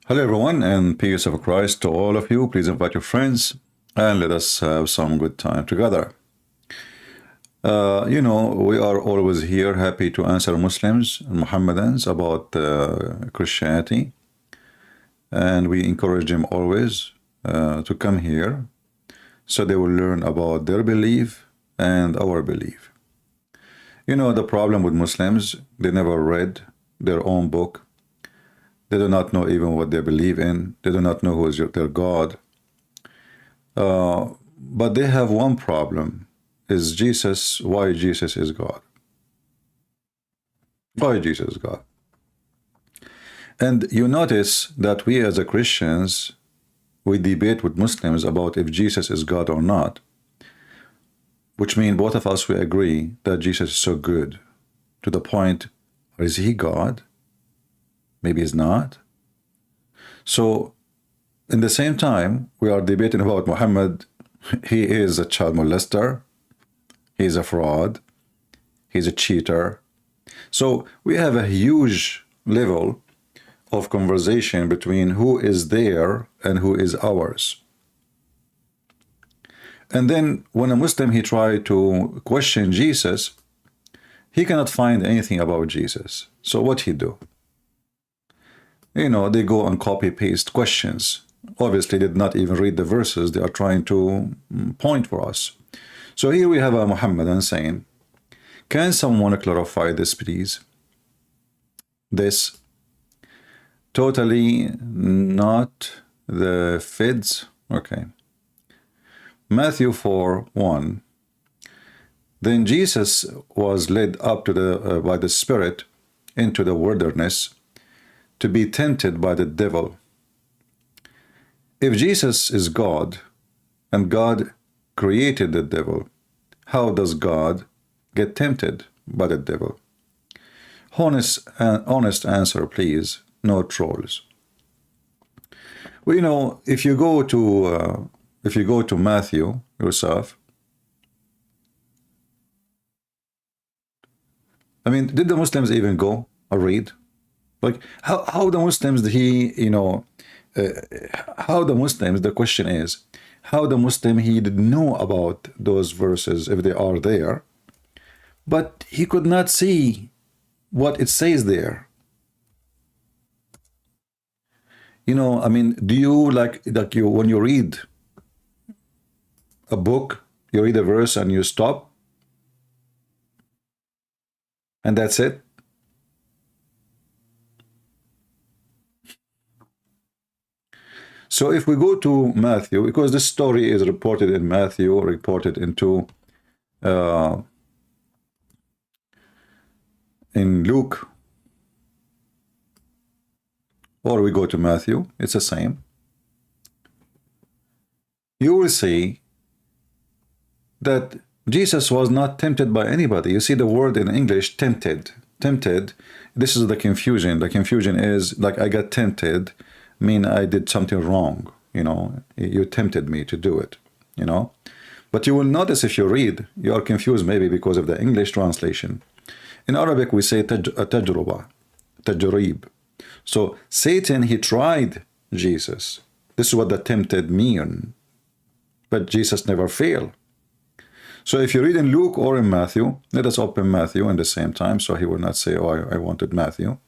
Hello, everyone, and peace of Christ to all of you. Please invite your friends and let us have some good time together. We are always here happy to answer Muslims and Mohammedans about Christianity, and we encourage them always to come here so they will learn about their belief and our belief. The problem with Muslims, they never read their own book. They do not know even what they believe in. They do not know who is their God. But they have one problem, is Jesus, why Jesus is God. Why Jesus is God. And you notice that we as a Christians, we debate with Muslims about if Jesus is God or not, which means both of us, we agree that Jesus is so good to the point, is he God? Maybe he's not. So, in the same time, we are debating about Muhammad. He is a child molester. He's a fraud. He's a cheater. So, we have a huge level of conversation between who is there and who is ours. And then, when a Muslim, he tried to question Jesus, he cannot find anything about Jesus. So, what he do? They go and copy-paste questions. Obviously, they did not even read the verses they are trying to point for us. So here we have a Muhammadan saying, can someone clarify this, please? This totally not the fids. Okay. Matthew 4:1. Then Jesus was led up to by the Spirit into the wilderness to be tempted by the devil. If Jesus is God and God created the devil, how does God get tempted by the devil? Honest answer, please. No trolls. Well, if you go to Matthew yourself, I mean, did the Muslims even go or read? Like how the Muslims, how the Muslims, the question is, how the Muslim, he didn't know about those verses if they are there, but he could not see what it says there. I mean, do you like you when you read a book, you read a verse and you stop, and that's it? So if we go to Matthew, because this story is reported in Matthew, reported into in Luke, or we go to Matthew, it's the same. You will see that Jesus was not tempted by anybody. You see the word in English, tempted. Tempted, this is the confusion. The confusion is like I got tempted, mean I did something wrong, you tempted me to do it, But you will notice if you read, you are confused maybe because of the English translation. In Arabic, we say tajruba, tajrib. So Satan, he tried Jesus. This is what the tempted mean. But Jesus never failed. So if you read in Luke or in Matthew, let us open Matthew at the same time, so he will not say, oh, I wanted Matthew.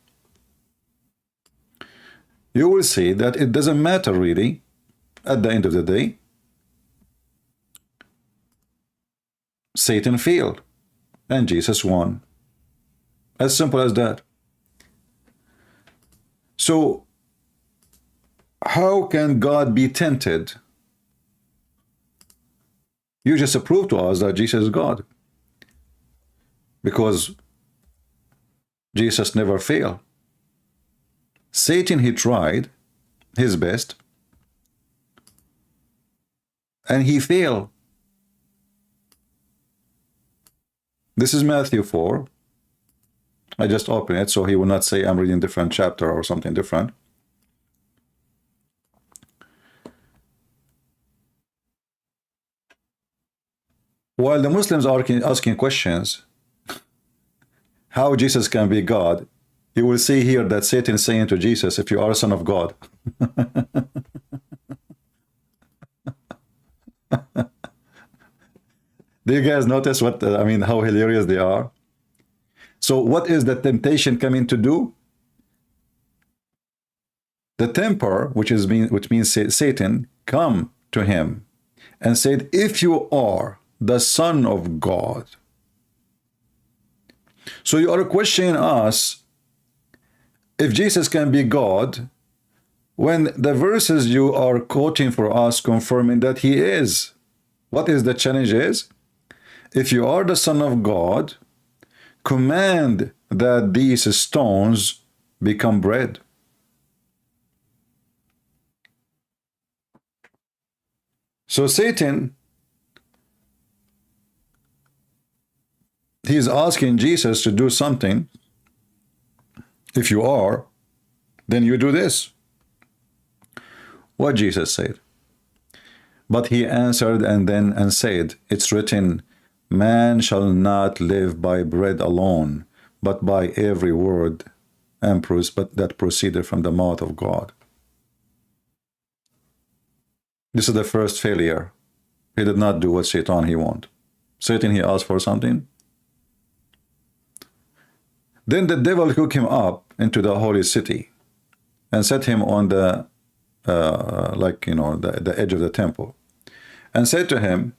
You will see that it doesn't matter really, at the end of the day. Satan failed, and Jesus won. As simple as that. So, how can God be tempted? You just prove to us that Jesus is God. Because Jesus never failed. Satan, he tried his best, and he failed. This is Matthew 4. I just open it so he will not say I'm reading different chapter or something different. While the Muslims are asking questions, how Jesus can be God, you will see here that Satan is saying to Jesus, if you are a son of God, Do you guys notice what, I mean, how hilarious they are? So what is the temptation coming to do? The tempter, which means Satan, come to him and said, if you are the Son of God. So you are questioning us if Jesus can be God, when the verses you are quoting for us confirming that he is. What is the challenge is? If you are the Son of God, command that these stones become bread. So Satan, he's asking Jesus to do something. If you are, then you do this. What Jesus said. But he answered and said, it's written, man shall not live by bread alone, but by every word that proceeded from the mouth of God. This is the first failure. He did not do what Satan he wanted. Satan, he asked for something. Then the devil took him up into the holy city and set him on the the edge of the temple, and said to him,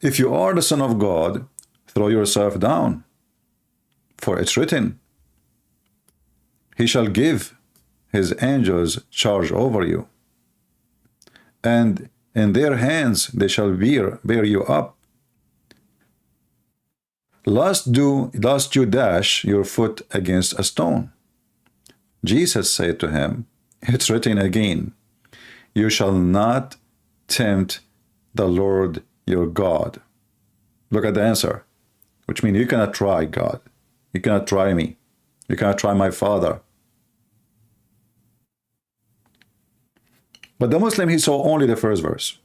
if you are the Son of God, throw yourself down, for it's written, he shall give his angels charge over you, and in their hands they shall bear you up, lest you dash your foot against a stone. Jesus said to him, it's written again, you shall not tempt the Lord your God. Look at the answer, which means you cannot try God. You cannot try me. You cannot try my Father. But the Muslim, he saw only the first verse.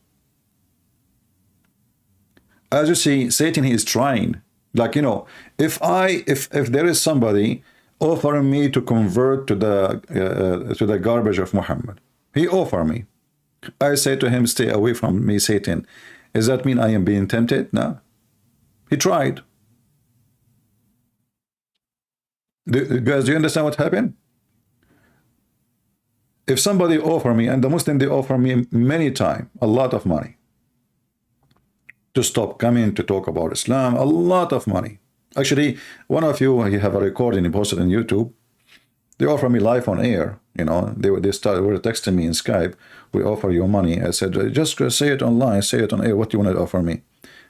As you see, Satan, he is trying. Like, if there is somebody offering me to convert to the garbage of Muhammad, he offered me. I say to him, stay away from me, Satan. Does that mean I am being tempted? No. He tried. Guys, do you understand what happened? If somebody offer me, and the Muslim, they offer me many times, a lot of money, to stop coming to talk about Islam, a lot of money. Actually, one of you have a recording posted on YouTube. They offer me live on air. They were texting me in Skype. We offer you money. I said, just say it online, say it on air. What do you want to offer me?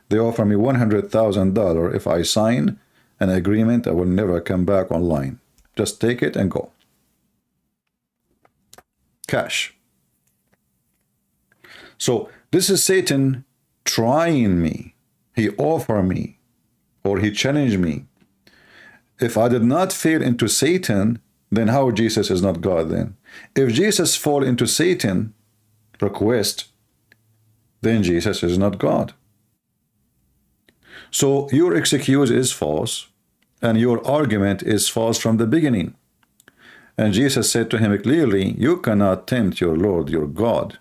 They offer me $100,000 if I sign an agreement. I will never come back online. Just take it and go. Cash. So this is Satan trying me. He offered me, or he challenged me. If I did not fall into Satan, then how Jesus is not God then? If Jesus fall into Satan request, then Jesus is not God. So your excuse is false, and your argument is false from the beginning. And Jesus said to him clearly, you cannot tempt your Lord, your God.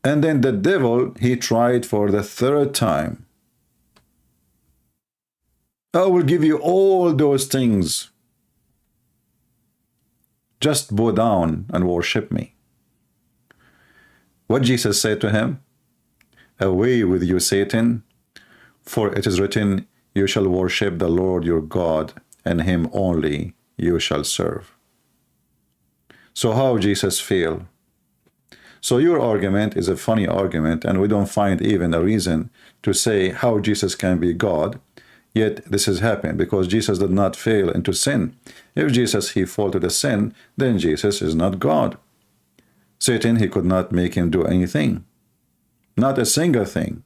And then the devil, he tried for the third time. I will give you all those things. Just bow down and worship me. What Jesus said to him? Away with you, Satan, for it is written, you shall worship the Lord your God, and him only you shall serve. So how Jesus failed? So your argument is a funny argument, and we don't find even a reason to say how Jesus can be God, yet this has happened because Jesus did not fail into sin. If Jesus, he fall to the sin, then Jesus is not God. Satan, he could not make him do anything. Not a single thing.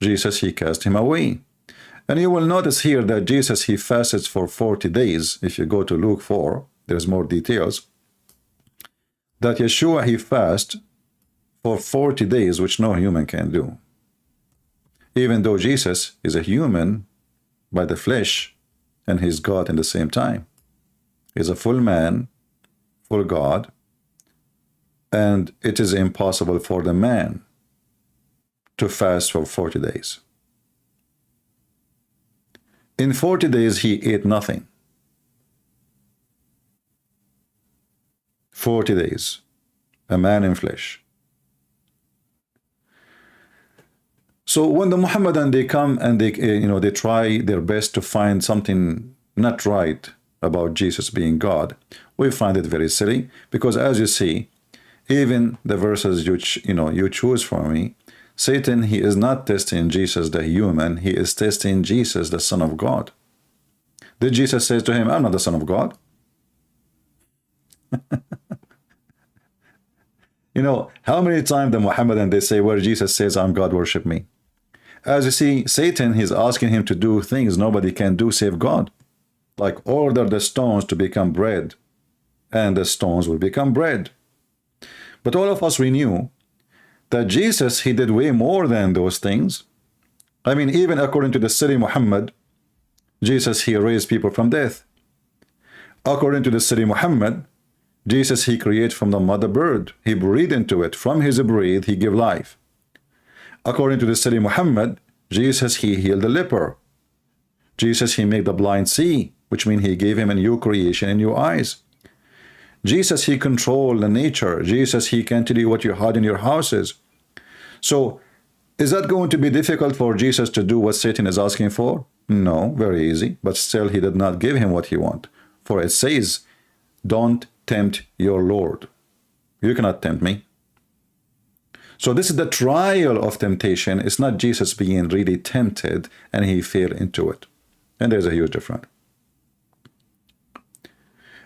Jesus, he cast him away. And you will notice here that Jesus, he fasted for 40 days. If you go to Luke 4, there's more details. That Yeshua, he fasted for 40 days, which no human can do. Even though Jesus is a human by the flesh, and he's God in the same time. He's a full man for God, and it is impossible for the man to fast for 40 days. In 40 days, he ate nothing. 40 days, a man in flesh. So when the Muhammadan, they come and they try their best to find something not right about Jesus being God, we find it very silly, because as you see, even the verses you choose for me, Satan, he is not testing Jesus the human, he is testing Jesus the Son of God. Did Jesus say to him, I'm not the Son of God? How many times the Muhammadan, they say where Jesus says, I'm God, worship me. As you see, Satan, he's asking him to do things nobody can do save God. Like order the stones to become bread, and the stones will become bread. But all of us, we knew that Jesus, he did way more than those things. I mean, even according to the Siri Muhammad, Jesus, he raised people from death. According to the Siri Muhammad, Jesus, he created from the mother bird. He breathed into it. From his breath, he gave life. According to the Siri Muhammad, Jesus, he healed the leper. Jesus, he made the blind see, which means he gave him a new creation and new eyes. Jesus, he controlled the nature. Jesus, he can tell you what you hide in your houses. So, is that going to be difficult for Jesus to do what Satan is asking for? No, very easy. But still, he did not give him what he wants. For it says, don't tempt your Lord. You cannot tempt me. So this is the trial of temptation. It's not Jesus being really tempted and he fell into it. And there's a huge difference.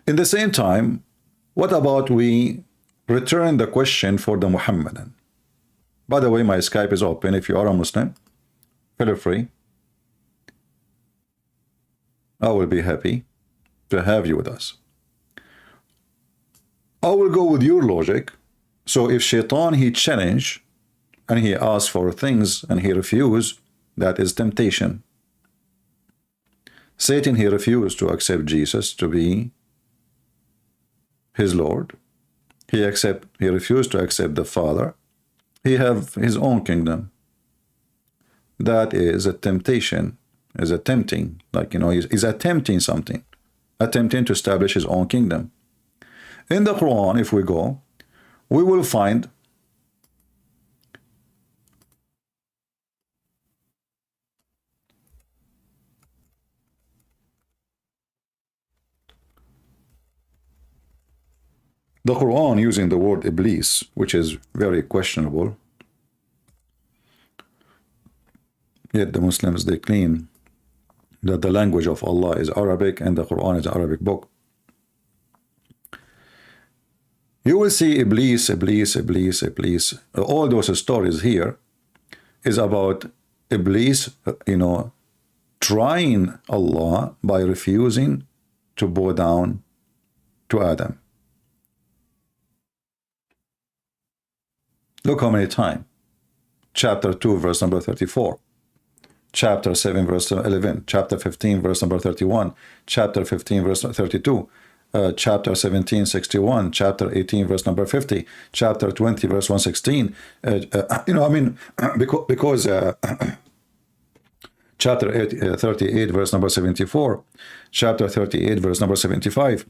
In the same time, what about we return the question for the Muhammadan? By the way, my Skype is open. If you are a Muslim, feel free. I will be happy to have you with us. I will go with your logic. So if Shaitan, he challenge and he asks for things and he refuse, that is temptation. Satan, he refused to accept Jesus to be his Lord. He refused to accept the Father. He have his own kingdom. That is a temptation, is attempting, he's attempting something, attempting to establish his own kingdom. In the Quran, if we go, we will find the Quran using the word Iblis, which is very questionable. Yet the Muslims, they claim that the language of Allah is Arabic and the Quran is an Arabic book. You will see Iblis. All those stories here is about Iblis, trying Allah by refusing to bow down to Adam. Look how many times. Chapter 2, verse number 34. Chapter 7, verse 11. Chapter 15, verse number 31. Chapter 15, verse 32. Chapter 17, 61, chapter 18, verse number 50, chapter 20, verse 116. Because chapter 38, verse number 74, chapter 38, verse number 75.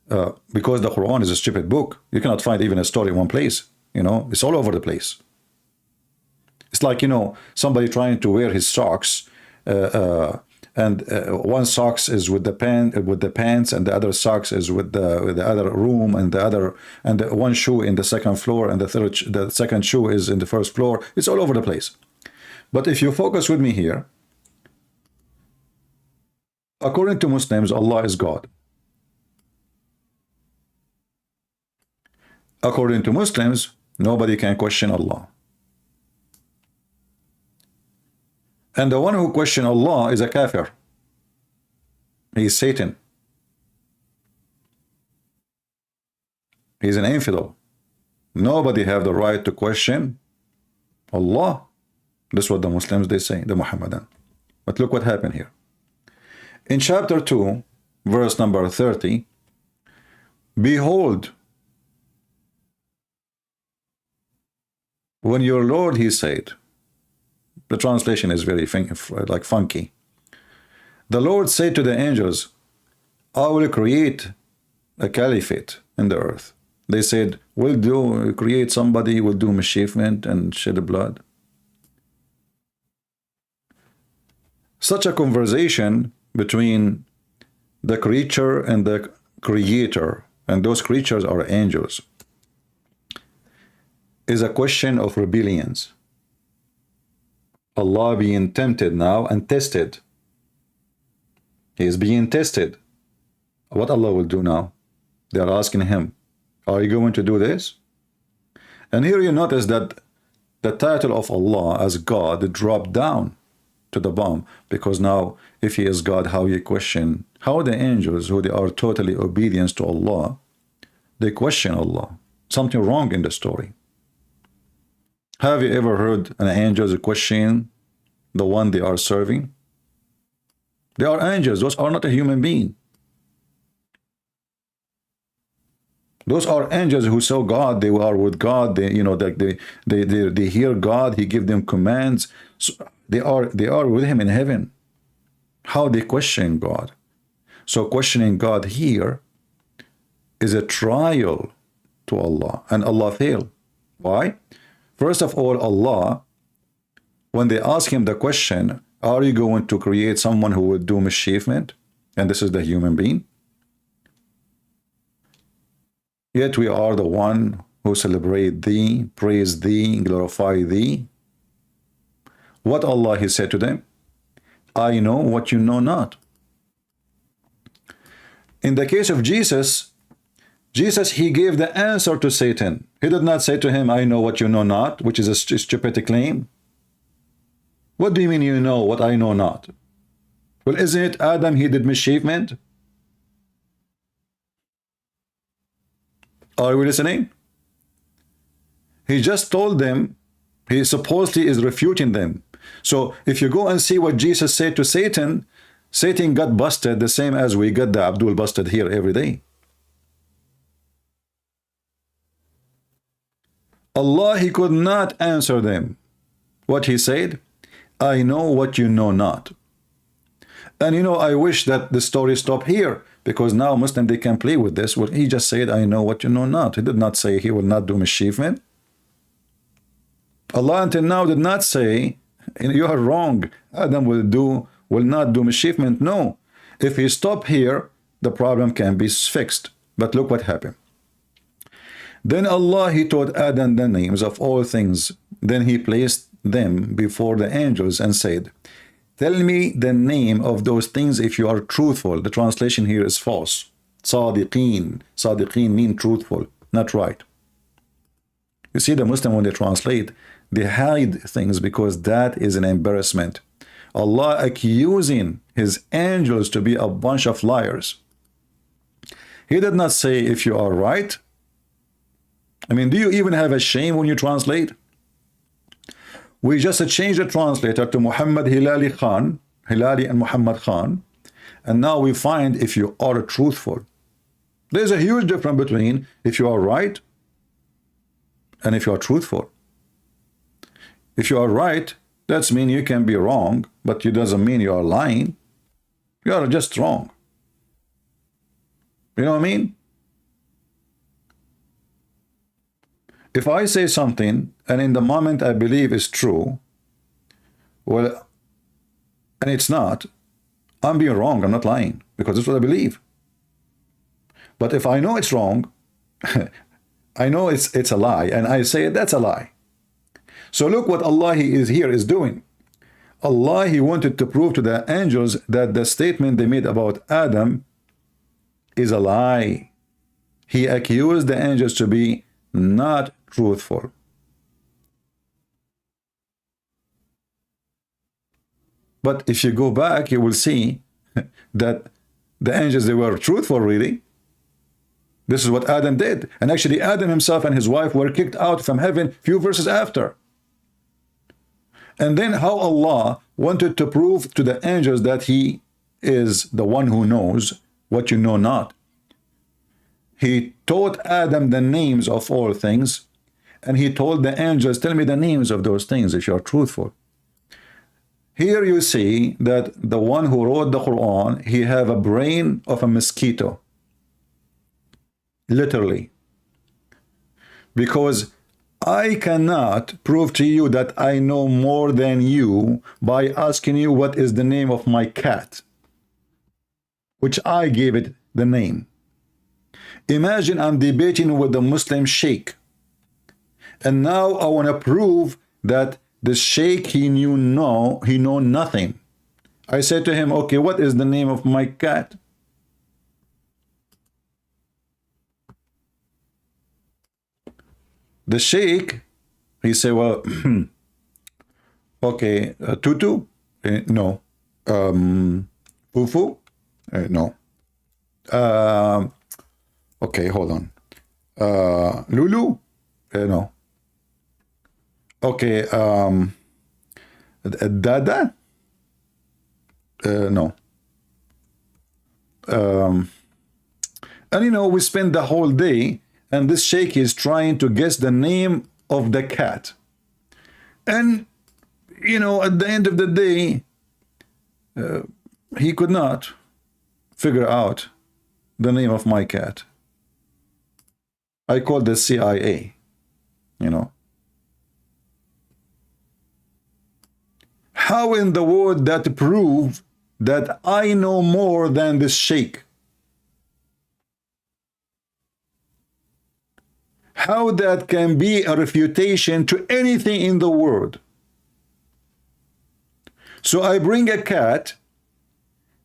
Because the Quran is a stupid book, you cannot find even a story in one place. It's all over the place. It's like, somebody trying to wear his socks, and one socks is with the pants, and the other socks is with the other room, and the one shoe in the second floor, and the second shoe is in the first floor. It's all over the place. But if you focus with me here, according to Muslims, Allah is God. According to Muslims, nobody can question Allah. And the one who questions Allah is a kafir. He is Satan. He is an infidel. Nobody have the right to question Allah. This is what the Muslims, they say, the Muhammadan. But look what happened here. In chapter 2, verse number 30, Behold, when your Lord, he said, the translation is very like funky. The Lord said to the angels, I will create a caliphate in the earth. They said, we'll create somebody who will do mischievement and shed blood. Such a conversation between the creature and the creator, and those creatures are angels, is a question of rebellions. Allah being tempted now and tested. He is being tested. What Allah will do now? They are asking him, are you going to do this? And here you notice that the title of Allah as God dropped down to the bottom, because now if he is God, how you question how the angels, who they are totally obedient to Allah, they question Allah. Something wrong in the story. Have you ever heard an angel question the one they are serving? They are angels. Those are not a human being. Those are angels who saw God. They are with God. They, they hear God. He gives them commands. So they are with him in heaven. How they question God? So questioning God here is a trial to Allah, and Allah failed. Why? First of all, Allah, when they ask him the question, are you going to create someone who would do mischievement? And this is the human being. Yet we are the one who celebrate thee, praise thee, glorify thee. What Allah he said to them? I know what you know not. In the case of Jesus, he gave the answer to Satan. He did not say to him, I know what you know not, which is a stupid claim. What do you mean you know what I know not? Well, isn't it Adam, he did mischievement? Are we listening? He just told them, he supposedly is refuting them. So if you go and see what Jesus said to Satan, Satan got busted the same as we got the Abdul busted here every day. Allah, he could not answer them. What he said? I know what you know not. And I wish that the story stopped here, because now Muslim, they can play with this. Well, he just said, I know what you know not. He did not say he will not do mischievement. Allah until now did not say, you are wrong, Adam will not do mischievement. No. If he stopped here, the problem can be fixed. But look what happened. Then Allah, he taught Adam the names of all things. Then he placed them before the angels and said, tell me the name of those things if you are truthful. The translation here is false. Sadiqeen. Sadiqeen mean truthful, not right. You see, the Muslim, when they translate, they hide things because that is an embarrassment. Allah accusing his angels to be a bunch of liars. He did not say if you are right. I mean, do you even have a shame when you translate? We just changed the translator to Muhammad Hilali Khan, Hilali and Muhammad Khan, and now we find if you are truthful. There's a huge difference between if you are right and if you are truthful. If you are right, that means you can be wrong, but it doesn't mean you are lying. You are just wrong. You know what I mean? If I say something and in the moment I believe is true, well, and it's not, I'm being wrong, I'm not lying, because that's what I believe. But if I know it's wrong, I know it's a lie, and I say that's a lie. So look what Allah is doing. Allah, he wanted to prove to the angels that the statement they made about Adam is a lie. He accused the angels to be not truthful. But if you go back, you will see that the angels, they were truthful, really. This is what Adam did. And actually, Adam himself and his wife were kicked out from heaven few verses after. And then how Allah wanted to prove to the angels that he is the one who knows what you know not. he taught Adam the names of all things, and he told the angels, tell me the names of those things if you are truthful. Here you see that the one who wrote the Quran, he have a brain of a mosquito. Literally. Because I cannot prove to you that I know more than you by asking you what is the name of my cat, which I gave it the name. Imagine I'm debating with the Muslim sheikh, and now I want to prove that the sheikh, he know nothing. I said to him, okay, what is the name of my cat? The sheikh, he said, well, okay, Tutu? No. Fufu? No. Okay, hold on. Lulu? No. Okay, Dada? No. And you know, we spend the whole day, and this sheikh is trying to guess the name of the cat. And, you know, at the end of the day, he could not figure out the name of my cat. I called the CIA, you know. How in the world that prove that I know more than this sheikh? How that can be a refutation to anything in the world? So I bring a cat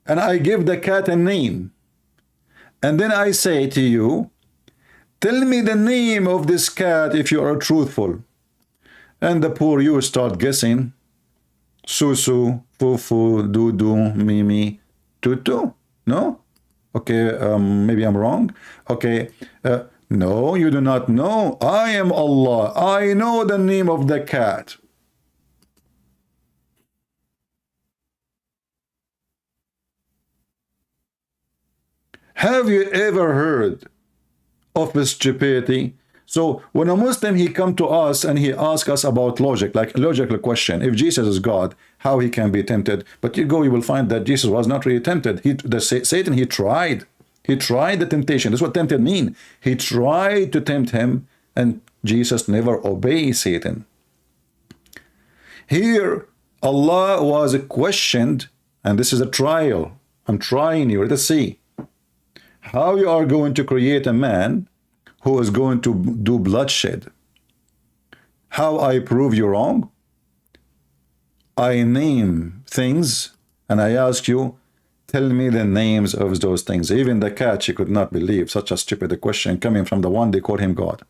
and I give the cat a name. And then I say to you, tell me the name of this cat if you are truthful. And the poor you start guessing. Susu, Fufu, Dudu, Mimi, Tutu. No? Okay, maybe I'm wrong. Okay, no, you do not know. I am Allah. I know the name of the cat. Have you ever heard of the stupidity? So when a Muslim, he come to us and he ask us about logic, like a logical question. If Jesus is God, how he can be tempted? But you will find that Jesus was not really tempted. Satan, he tried. He tried the temptation. That's what tempted mean. He tried to tempt him, and Jesus never obeyed Satan. Here, Allah was questioned, and this is a trial. I'm trying you to see how you are going to create a man who is going to do bloodshed. How I prove you wrong? I name things, and I ask you, tell me the names of those things. Even the cat, she could not believe such a stupid question coming from the one they call him God.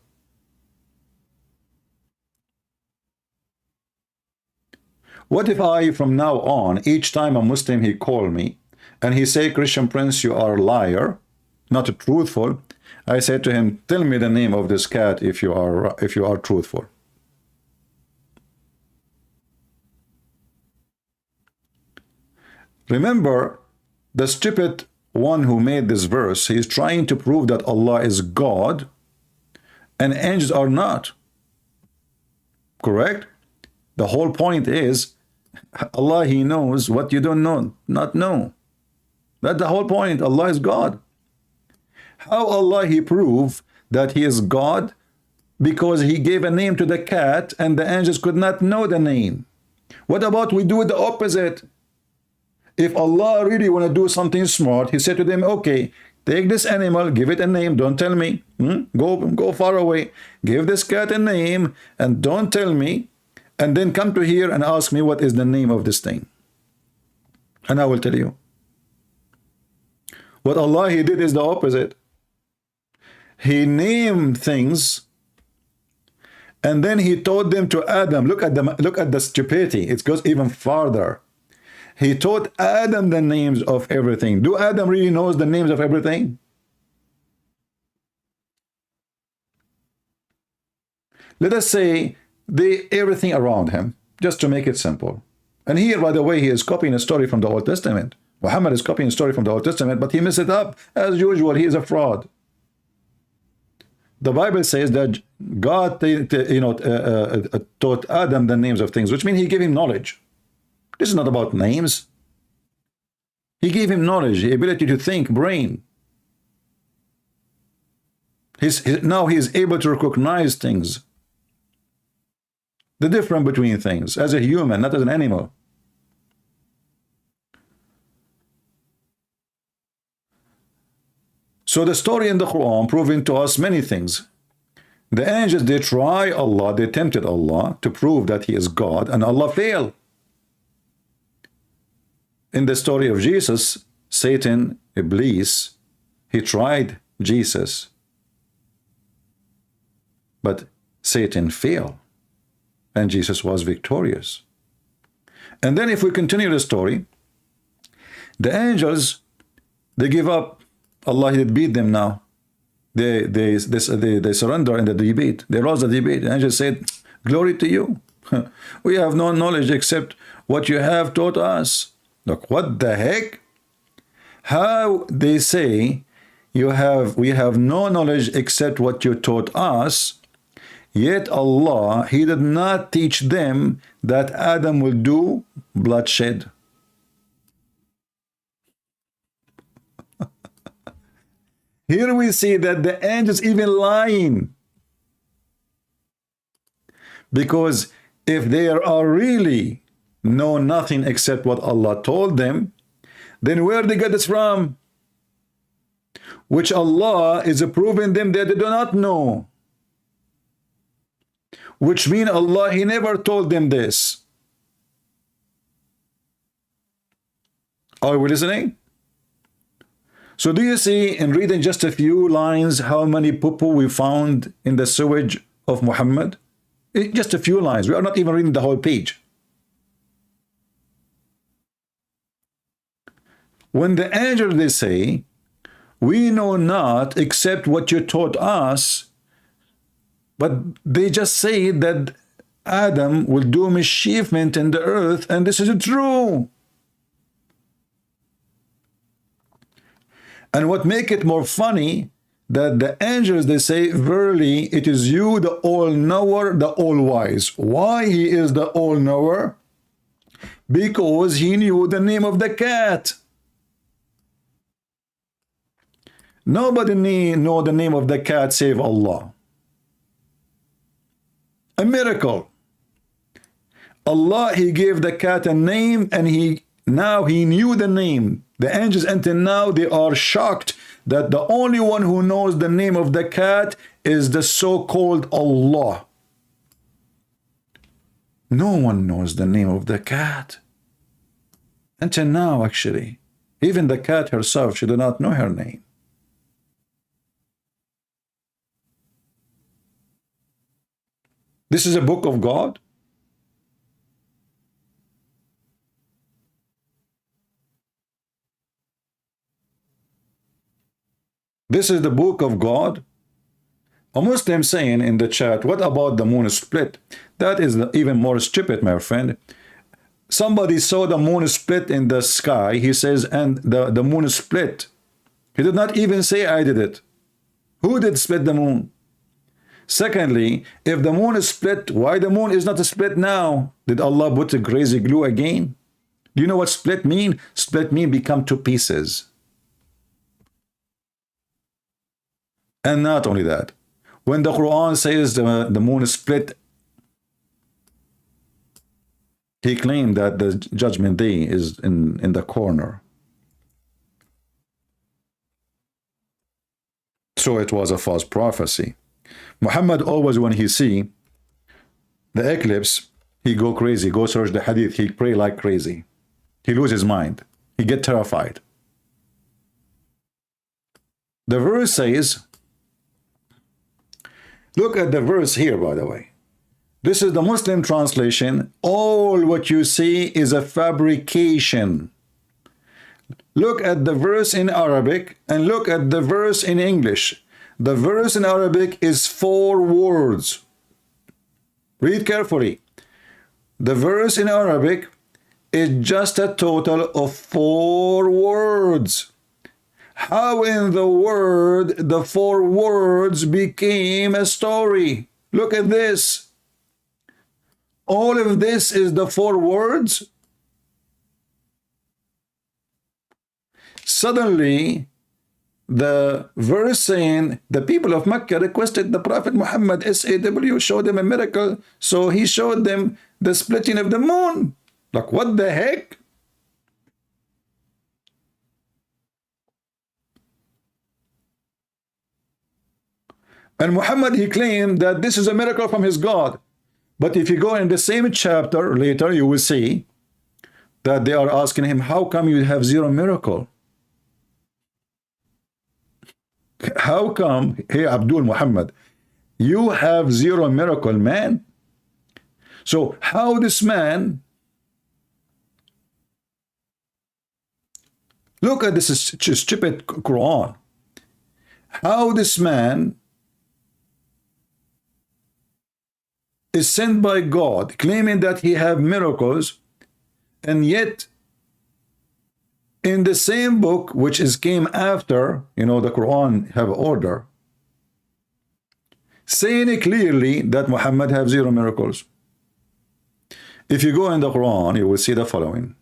What if I, from now on, each time a Muslim, he call me, and he say, Christian Prince, you are a liar, not truthful. I said to him, tell me the name of this cat if you are truthful. Remember, the stupid one who made this verse, he is trying to prove that Allah is God and angels are not. Correct? The whole point is, Allah, he knows what you don't know, not know. That's the whole point. Allah is God. How Allah he prove that he is God? Because he gave a name to the cat and the angels could not know the name. What about we do the opposite? If Allah really want to do something smart, he said to them, okay, take this animal, give it a name, don't tell me. Go far away. Give this cat a name and don't tell me. And then come to here and ask me what is the name of this thing. And I will tell you. What Allah he did is the opposite. He named things, and then he taught them to Adam. Look at the stupidity. It goes even farther. He taught Adam the names of everything. Do Adam really knows the names of everything? Let us say everything around him, just to make it simple. And here, by the way, he is copying a story from the Old Testament. Muhammad is copying a story from the Old Testament, but he messed it up. As usual, he is a fraud. The Bible says that God, taught Adam the names of things, which means he gave him knowledge. This is not about names. He gave him knowledge, the ability to think, brain. Now he is able to recognize things. The difference between things, as a human, not as an animal. So the story in the Quran proving to us many things. The angels, they try Allah, they tempted Allah to prove that he is God, and Allah failed. In the story of Jesus, Satan, Iblis, he tried Jesus, but Satan failed, and Jesus was victorious. And then if we continue the story, the angels, they give up. Allah did beat them now. They surrender in the debate. They lost the debate. The angels said, glory to you. We have no knowledge except what you have taught us. Look, what the heck? How they say we have no knowledge except what you taught us, yet Allah, he did not teach them that Adam will do bloodshed. Here we see that the angels even lying. Because if they are really know nothing except what Allah told them, then where they get this from? Which Allah is proving them that they do not know. Which means Allah, he never told them this. Are we listening? So do you see, in reading just a few lines, how many poo-poo we found in the sewage of Muhammad? Just a few lines. We are not even reading the whole page. When the angels, they say, we know not except what you taught us, but they just say that Adam will do mischievement in the earth, and this is true. And what make it more funny, that the angels, they say, verily, it is you, the all-knower, the all-wise. Why he is the all-knower? Because he knew the name of the cat. Nobody know the name of the cat save Allah. A miracle. Allah, he gave the cat a name, and now he knew the name. The angels until now, they are shocked that the only one who knows the name of the cat is the so-called Allah. No one knows the name of the cat. Until now, actually. Even the cat herself, she did not know her name. This is a book of God. This is the book of God. A Muslim saying in the chat, what about the moon split? That is even more stupid, my friend. Somebody saw the moon split in the sky. He says, and the moon split. He did not even say, I did it. Who did split the moon? Secondly, if the moon is split, why the moon is not split now? Did Allah put a crazy glue again? Do you know what split mean? Split mean become two pieces. And not only that, when the Quran says the moon is split, he claimed that the judgment day is in the corner. So it was a false prophecy. Muhammad always, when he see the eclipse, he go crazy, go search the hadith, he pray like crazy. He lose his mind. He get terrified. The verse says, look at the verse here, by the way. This is the Muslim translation. All what you see is a fabrication. Look at the verse in Arabic and look at the verse in English. The verse in Arabic is 4 words. Read carefully. The verse in Arabic is just a total of 4 words. How in the word the 4 words became a story? Look at this. All of this is the 4 words. Suddenly, the verse saying the people of Mecca requested the Prophet Muhammad SAW show them a miracle, so he showed them the splitting of the moon. Like, what the heck? And Muhammad, he claimed that this is a miracle from his God. But if you go in the same chapter later, you will see that they are asking him, how come you have 0 miracle? How come, hey Abdul Muhammad, you have 0 miracle, man? So how this man, look at this stupid Quran, how this man is sent by God, claiming that he have miracles, and yet in the same book, which is came after, you know, the Quran have order, saying it clearly that Muhammad have 0 miracles. If you go in the Quran, you will see the following.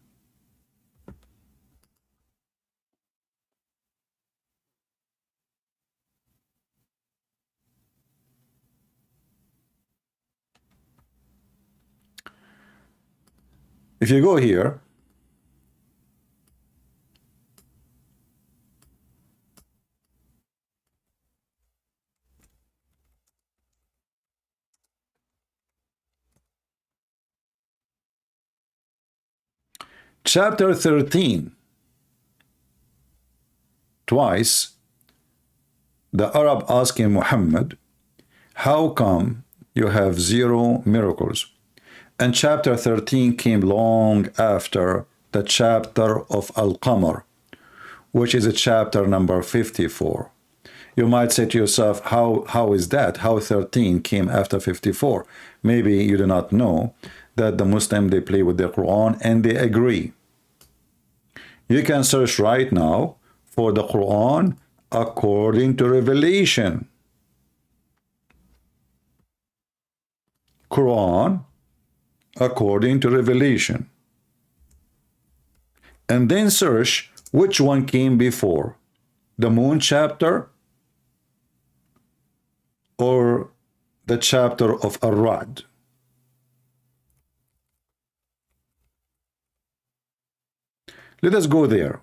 If you go here, chapter 13, twice, the Arab asking Muhammad, how come you have 0 miracles? And chapter 13 came long after the chapter of Al-Qamar, which is a chapter number 54. You might say to yourself, how is that? How 13 came after 54? Maybe you do not know that the Muslim, they play with the Quran and they agree. You can search right now for the Quran according to Revelation. Quran according to Revelation. And then search which one came before, the moon chapter or the chapter of Ar-Ra'd. Let us go there.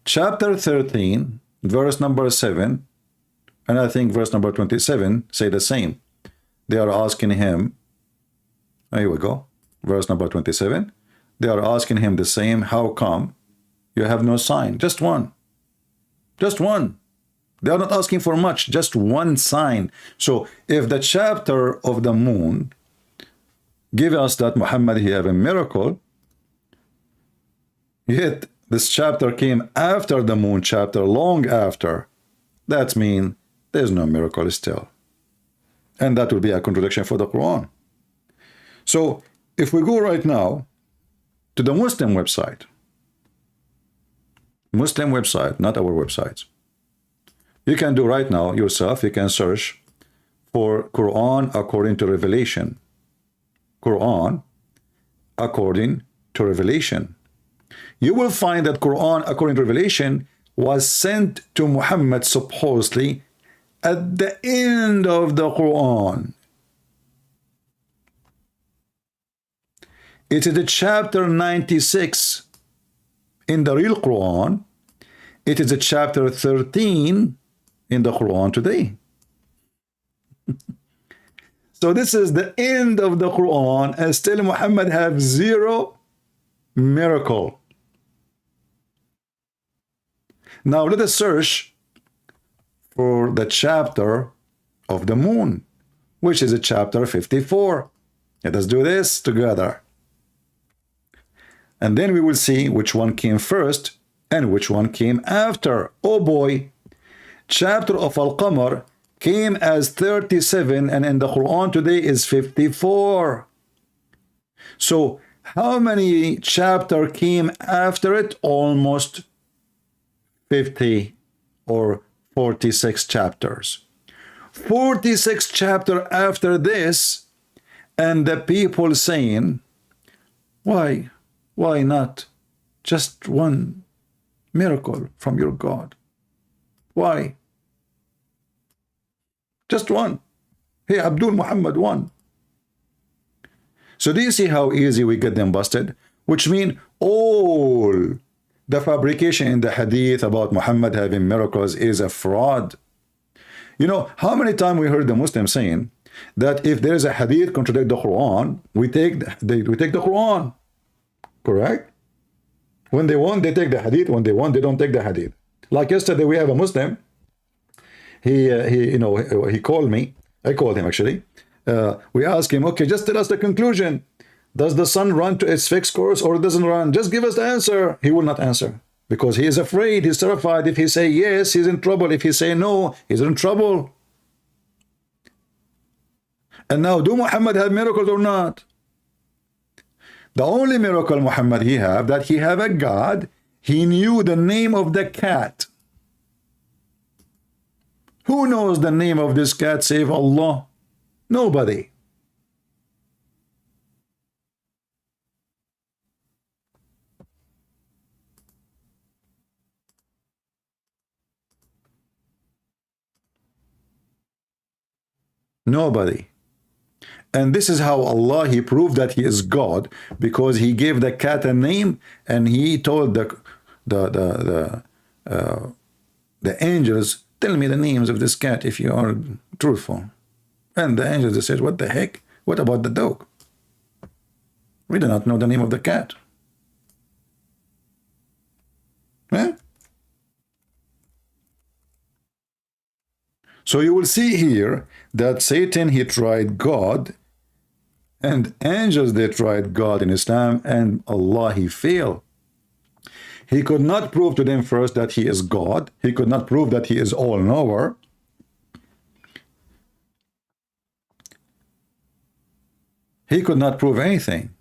Chapter 13, verse number 7, and I think verse number 27 say the same. They are asking him, here we go, verse number 27. They are asking him the same, how come you have no sign? Just one. Just one. They are not asking for much, just one sign. So if the chapter of the moon give us that Muhammad, he have a miracle, yet this chapter came after the moon chapter, long after, that means there's no miracle still. And that will be a contradiction for the Quran. So if we go right now to the Muslim website, not our websites, you can do right now yourself, you can search for Quran according to Revelation. Quran according to Revelation. You will find that Quran according to Revelation was sent to Muhammad supposedly at the end of the Quran. It is the chapter 96 in the real Quran. It is a chapter 13 in the Quran today. So this is the end of the Quran, and still Muhammad have 0 miracle. Now let us search for the chapter of the moon, which is a chapter 54. Let us do this together. And then we will see which one came first and which one came after. Oh boy, chapter of Al-Qamar came as 37 and in the Quran today is 54. So How many chapter came after it? Almost 50 or 46 chapters. 46 chapter after this, and the people saying, why not just one miracle from your God? Why? Just one. Hey, Abdul Muhammad, one. So do you see how easy we get them busted? Which mean all the fabrication in the hadith about Muhammad having miracles is a fraud. You know, how many times we heard the Muslims saying that if there is a hadith contradict the Quran, we take the Quran. Correct? When they want, they take the hadith. When they want, they don't take the hadith. Like yesterday, we have a Muslim. He called me. I called him actually. We asked him, okay, just tell us the conclusion. Does the sun run to its fixed course or it doesn't run? Just give us the answer. He will not answer because he is afraid. He's terrified. If he say yes, he's in trouble. If he say no, he's in trouble. And now, do Muhammad have miracles or not? The only miracle Muhammad he have, that he have a God. He knew the name of the cat. Who knows the name of this cat save Allah? Nobody. Nobody. And this is how Allah, he proved that he is God, because he gave the cat a name and he told the angels, tell me the names of this cat if you are truthful. And the angels said, what the heck? What about the dog? We do not know the name of the cat. Eh? So you will see here that Satan, he tried God, and angels, they tried God in Islam, and Allah, he failed. He could not prove to them first that he is God. He could not prove that he is all-knower. He could not prove anything.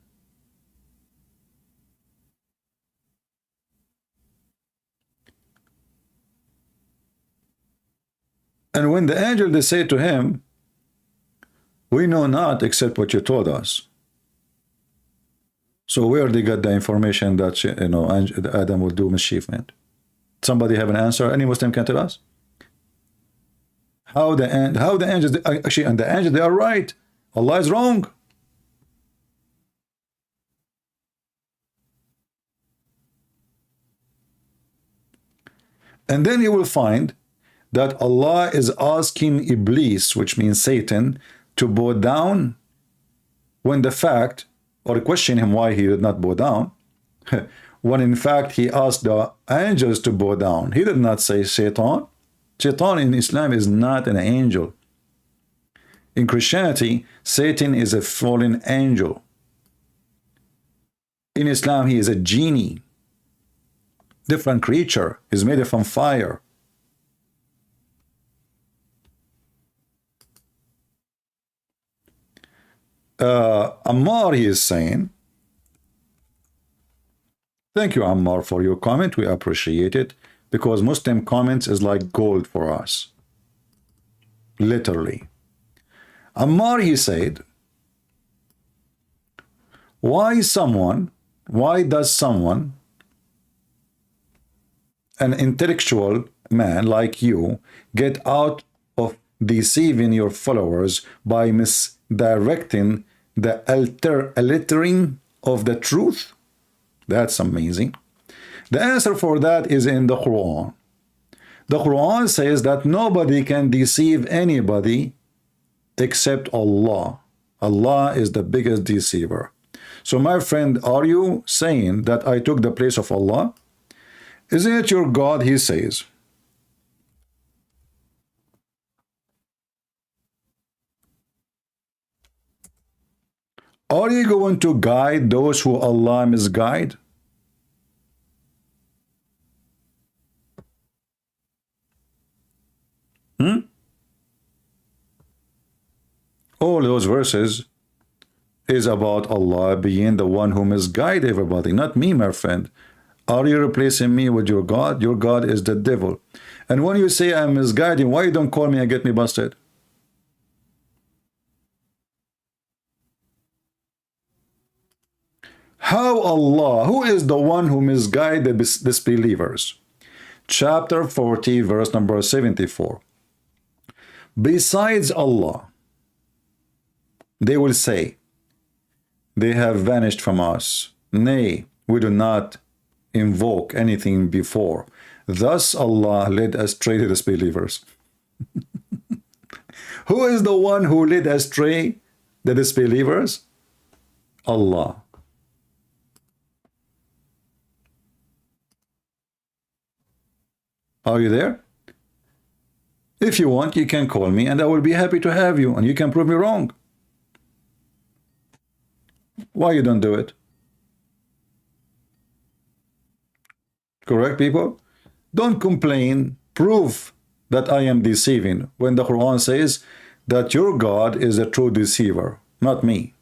And when the angel, they say to him, we know not except what you told us. So where they got the information that, you know, Adam will do mischievement? Somebody have an answer? Any Muslim can tell us? How the angels, actually, and the angels, they are right. Allah is wrong. And then you will find that Allah is asking Iblis, which means Satan, to bow down, when the fact, or question him why he did not bow down, when in fact he asked the angels to bow down. He did not say Satan. Satan in Islam is not an angel. In Christianity, Satan is a fallen angel. In Islam, he is a genie. Different creature, is made from fire. Ammar, he is saying, thank you, Ammar, for your comment. We appreciate it, because Muslim comments is like gold for us. Literally. Ammar, he said, why does someone, an intellectual man like you, get out of deceiving your followers by misdirecting the altering of the truth? That's amazing. The answer for that is in the Quran. The Quran says that nobody can deceive anybody except Allah. Allah is the biggest deceiver. So my friend, are you saying that I took the place of Allah? Isn't it your God, he says? Are you going to guide those who Allah misguide? All those verses is about Allah being the one who misguides everybody, not me, my friend. Are you replacing me with your God? Your God is the devil. And when you say I'm misguiding, why you don't call me and get me busted? How Allah, who is the one who misguides the disbelievers? Chapter 40, verse number 74. Besides Allah, they will say, they have vanished from us. Nay, we do not invoke anything before. Thus Allah led astray the disbelievers. Who is the one who led astray the disbelievers? Allah. Are you there? If you want, you can call me and I will be happy to have you and you can prove me wrong. Why you don't do it? Correct, people? Don't complain. Prove that I am deceiving when the Quran says that your God is a true deceiver, not me.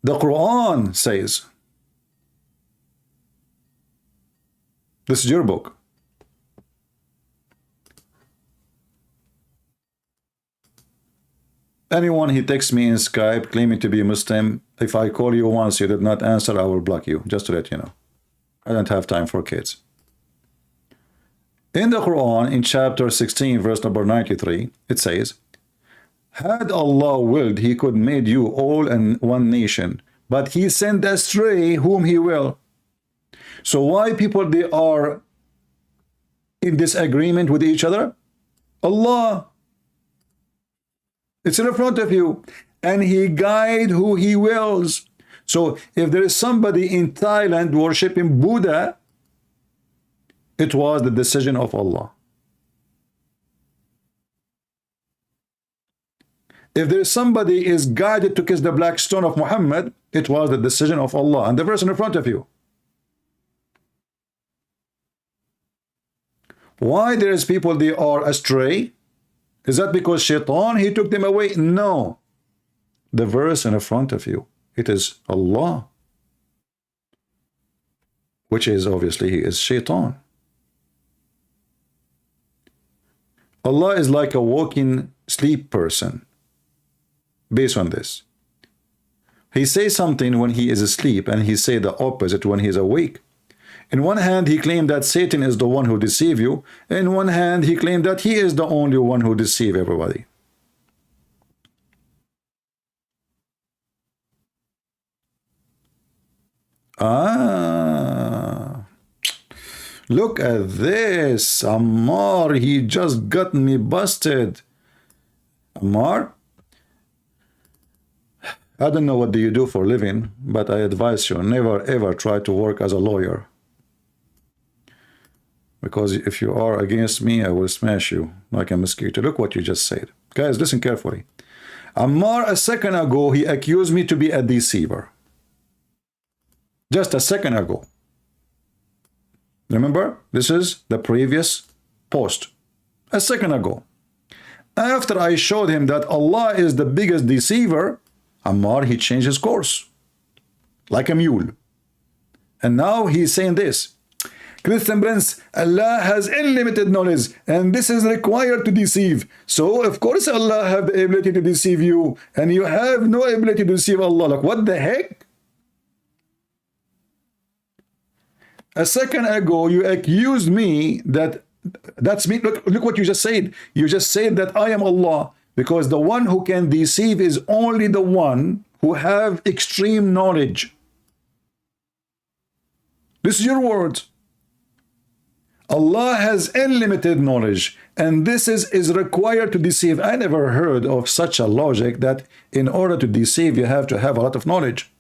The Quran says, this is your book. Anyone he texts me in Skype claiming to be Muslim, if I call you once you did not answer, I will block you, just to let you know. I don't have time for kids. In the Quran, in chapter 16, verse number 93, it says, had Allah willed, he could made you all in one nation, but he sent astray whom he will. So why people they are in disagreement with each other? Allah. It's in front of you. And he guide who he wills. So if there is somebody in Thailand worshiping Buddha, it was the decision of Allah. If there is somebody is guided to kiss the black stone of Muhammad, it was the decision of Allah. And the verse in front of you. Why there is people they are astray? Is that because Shaitan, he took them away? No. The verse in front of you, it is Allah. Which is obviously, he is Shaitan. Allah is like a walking sleep person. Based on this. He says something when he is asleep and he say the opposite when he is awake. In one hand, he claimed that Satan is the one who deceives you. In one hand, he claimed that he is the only one who deceives everybody. Ah, look at this. Ammar, he just got me busted. Ammar, I don't know what do you do for a living, but I advise you, never ever try to work as a lawyer. Because if you are against me, I will smash you like a mosquito. Look what you just said. Guys, listen carefully. Ammar, a second ago, he accused me to be a deceiver. Just a second ago. Remember, this is the previous post. A second ago. After I showed him that Allah is the biggest deceiver, Ammar, he changed his course. Like a mule. And now he's saying this. Christian Prince, Allah has unlimited knowledge and this is required to deceive. So, of course, Allah have the ability to deceive you and you have no ability to deceive Allah. Like, what the heck? A second ago, you accused me that's me. Look what you just said. You just said that I am Allah because the one who can deceive is only the one who have extreme knowledge. This is your words. Allah has unlimited knowledge and this is required to deceive. I never heard of such a logic that in order to deceive you have to have a lot of knowledge.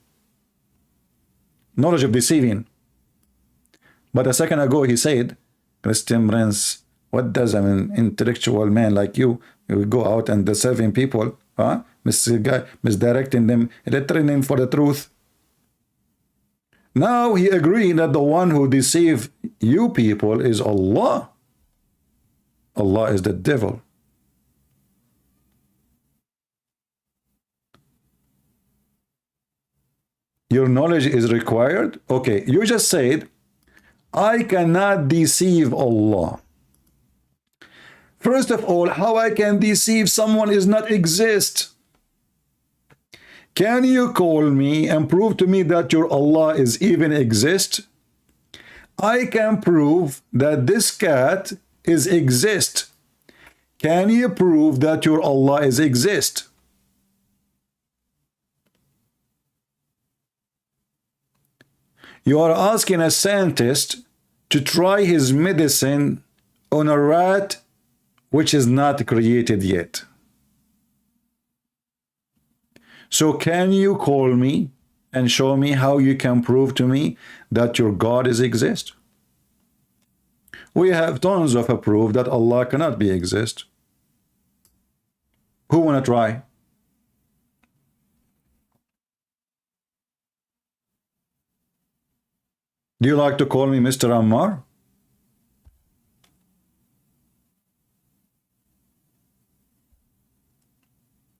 Knowledge of deceiving. But a second ago he said, Christian Prince, what does an intellectual man like you go out and deceiving people, misdirecting them, lettering them for the truth? Now he agreed that the one who deceive you people is Allah. Allah is the devil. Your knowledge is required. Okay, you just said, I cannot deceive Allah. First of all, how I can deceive someone is not exist. Can you call me and prove to me that your Allah is even exist? I can prove that this cat is exist. Can you prove that your Allah is exist? You are asking a scientist to try his medicine on a rat which is not created yet. So can you call me and show me how you can prove to me that your God is exist? We have tons of proof that Allah cannot be exist. Who want to try? Do you like to call me Mr. Ammar?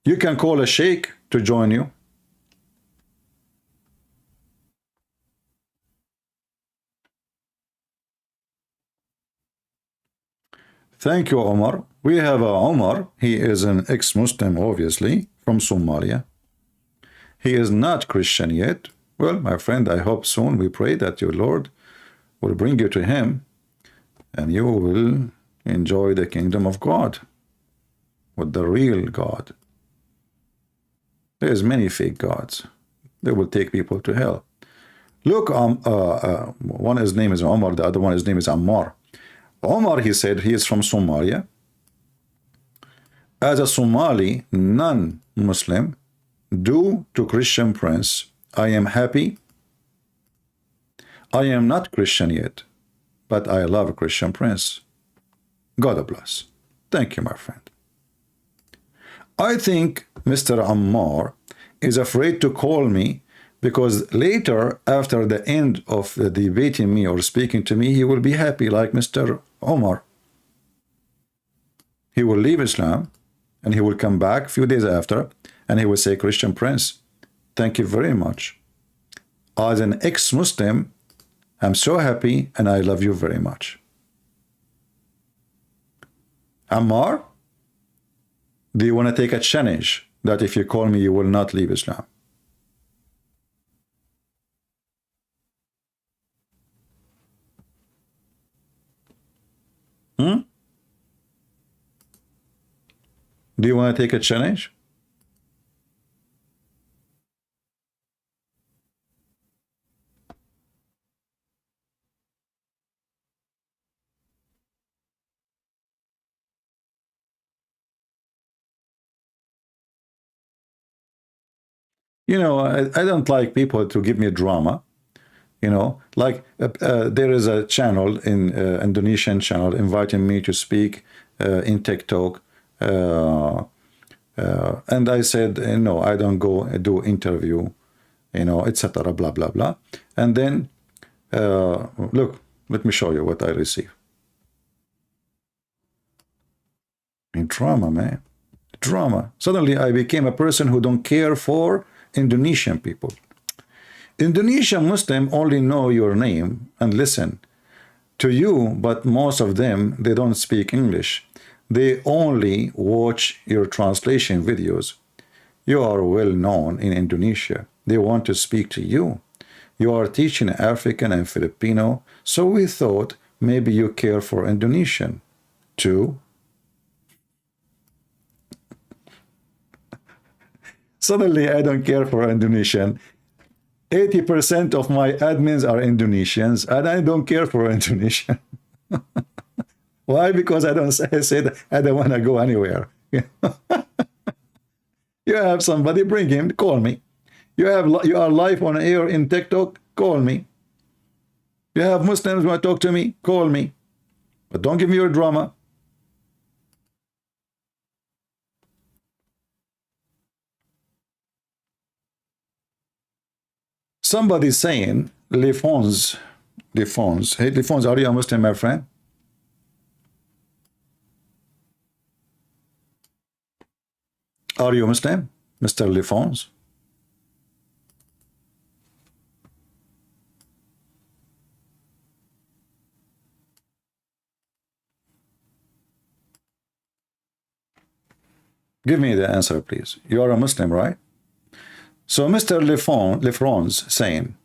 You can call a sheikh to join you. Thank you, Omar. We have Omar. He is an ex-Muslim, obviously, from Somalia. He is not Christian yet. Well, my friend, I hope soon, we pray that your Lord will bring you to him and you will enjoy the kingdom of God with the real God. There's many fake gods. They will take people to hell. Look, one his name is Omar, the other one his name is Ammar. Omar, he said he is from Somalia. As a Somali non-Muslim, due to Christian prince, I am happy. I am not Christian yet, but I love Christian prince. God bless. Thank you, my friend. I think Mr. Ammar is afraid to call me because later, after the end of the debating me or speaking to me, he will be happy like Mr. Omar. He will leave Islam and he will come back a few days after and he will say, Christian prince, thank you very much. As an ex-Muslim, I'm so happy and I love you very much. Ammar, do you want to take a challenge that if you call me, you will not leave Islam? Do you want to take a challenge? You know, I don't like people to give me drama. You know, like there is a channel in Indonesian channel inviting me to speak in TikTok. And I said, no, I don't go do interview, you know, etc. Blah, blah, blah. And then, look, let me show you what I receive. In drama, man. Drama. Suddenly I became a person who don't care for Indonesian people. Indonesian Muslim only know your name and listen to you, but most of them, they don't speak English. They only watch your translation videos. You are well known in Indonesia. They want to speak to you. You are teaching African and Filipino, so we thought maybe you care for Indonesian too. Suddenly I don't care for Indonesian. 80% of my admins are Indonesians, and I don't care for Indonesian. Why? Because I don't say that I don't want to go anywhere. You have somebody, bring him, call me. You are live on air in TikTok, call me. You have Muslims want to talk to me, call me. But don't give me your drama. Somebody's saying, Lefons. Hey, Lefons, are you a Muslim, my friend? Are you Muslim, Mr. Lefons? Give me the answer, please. You are a Muslim, right? So Mr. Lefron's saying,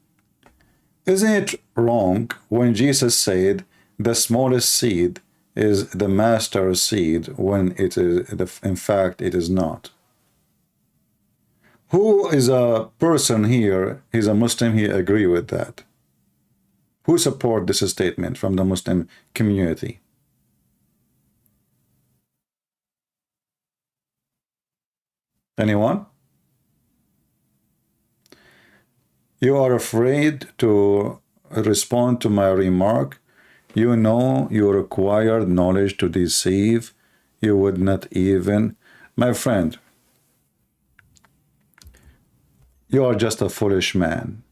isn't it wrong when Jesus said the smallest seed is the master seed when it is, in fact, it is not? Who is a person here, he's a Muslim, he agree with that? Who support this statement from the Muslim community? Anyone? You are afraid to respond to my remark. You know you require knowledge to deceive. You would not even. My friend, you are just a foolish man.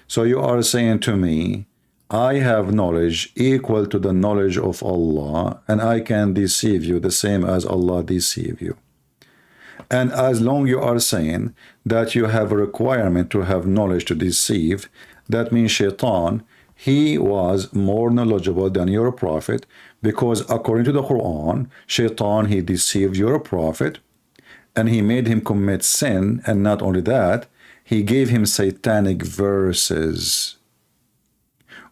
So you are saying to me, I have knowledge equal to the knowledge of Allah, and I can deceive you the same as Allah deceive you. And as long you are saying that you have a requirement to have knowledge to deceive, that means Shaitan, he was more knowledgeable than your prophet, because according to the Quran, Shaitan, he deceived your prophet, and he made him commit sin, and not only that, he gave him satanic verses,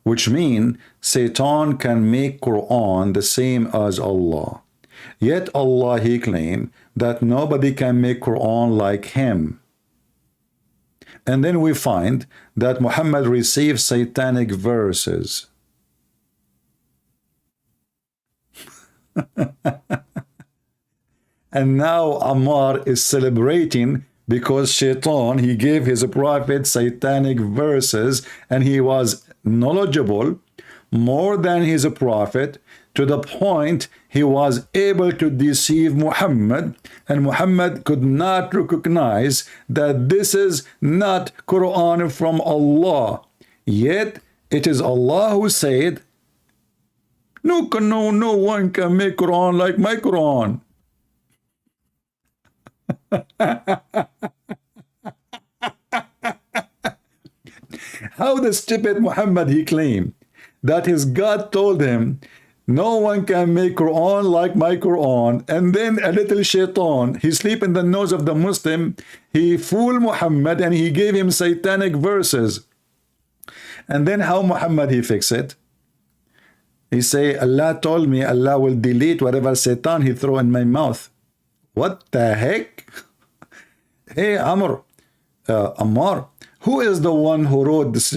which mean Satan can make Quran the same as Allah. Yet Allah, he claimed that nobody can make Quran like him. And then we find that Muhammad received satanic verses. And now Ammar is celebrating because Shaitan, he gave his prophet satanic verses, and he was knowledgeable more than his prophet, to the point he was able to deceive Muhammad, and Muhammad could not recognize that this is not Quran from Allah. Yet it is Allah who said, no one can make Quran like my Quran. How the stupid Muhammad, he claimed that his God told him, no one can make Quran like my Quran, and then a little Shaitan, he sleep in the nose of the Muslim, he fooled Muhammad and he gave him satanic verses. And then how Muhammad he fix it? He say, Allah told me Allah will delete whatever Satan he throw in my mouth. What the heck? Hey Ammar, who is the one who wrote this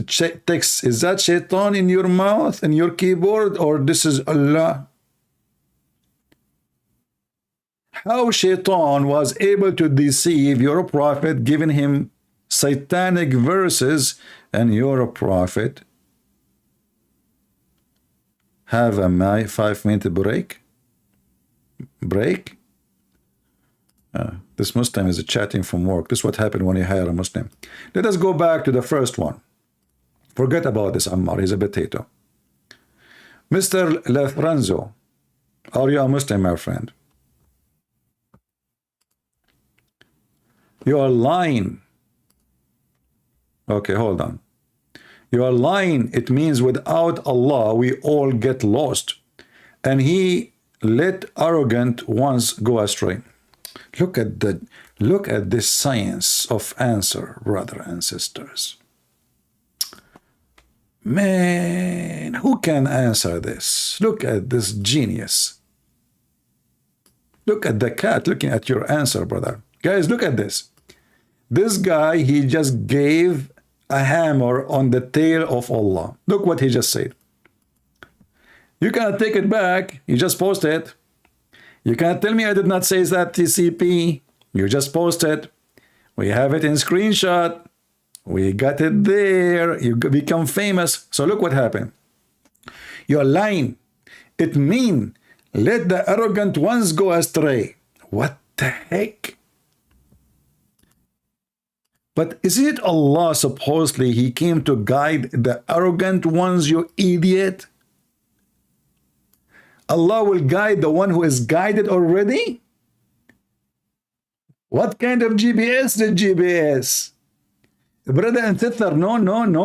text? Is that Shaitan in your mouth, in your keyboard, or this is Allah? How Shaitan was able to deceive your prophet, giving him satanic verses, and your prophet have a 5-minute break? This Muslim is chatting from work. This is what happened when you hire a Muslim. Let us go back to the first one. Forget about this Ammar, he's a potato. Mr. Lefranzo, are you a Muslim, my friend? You are lying. Okay, hold on. You are lying. It means without Allah, we all get lost. And he let arrogant ones go astray. Look at this science of answer, brother and sisters. Man, who can answer this? Look at this genius. Look at the cat looking at your answer, brother. Guys, look at this. This guy, he just gave a hammer on the tail of Allah. Look what he just said. You cannot take it back. You just post it. You can't tell me I did not say that TCP. You just posted. We have it in screenshot. We got it there. You become famous. So look what happened. You're lying. It means let the arrogant ones go astray. What the heck? But is it Allah supposedly he came to guide the arrogant ones, you idiot? Allah will guide the one who is guided already? What kind of GPS is GPS? Brother and sister, no,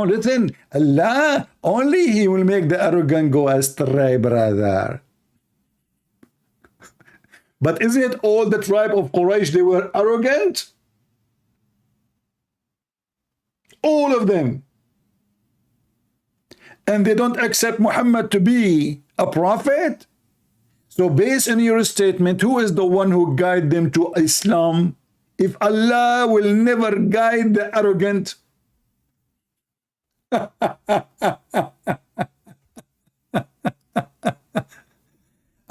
listen. Allah, only he will make the arrogant go astray, brother. But isn't it all the tribe of Quraysh, they were arrogant? All of them. And they don't accept Muhammad to be a prophet? So based on your statement, who is the one who guide them to Islam? If Allah will never guide the arrogant.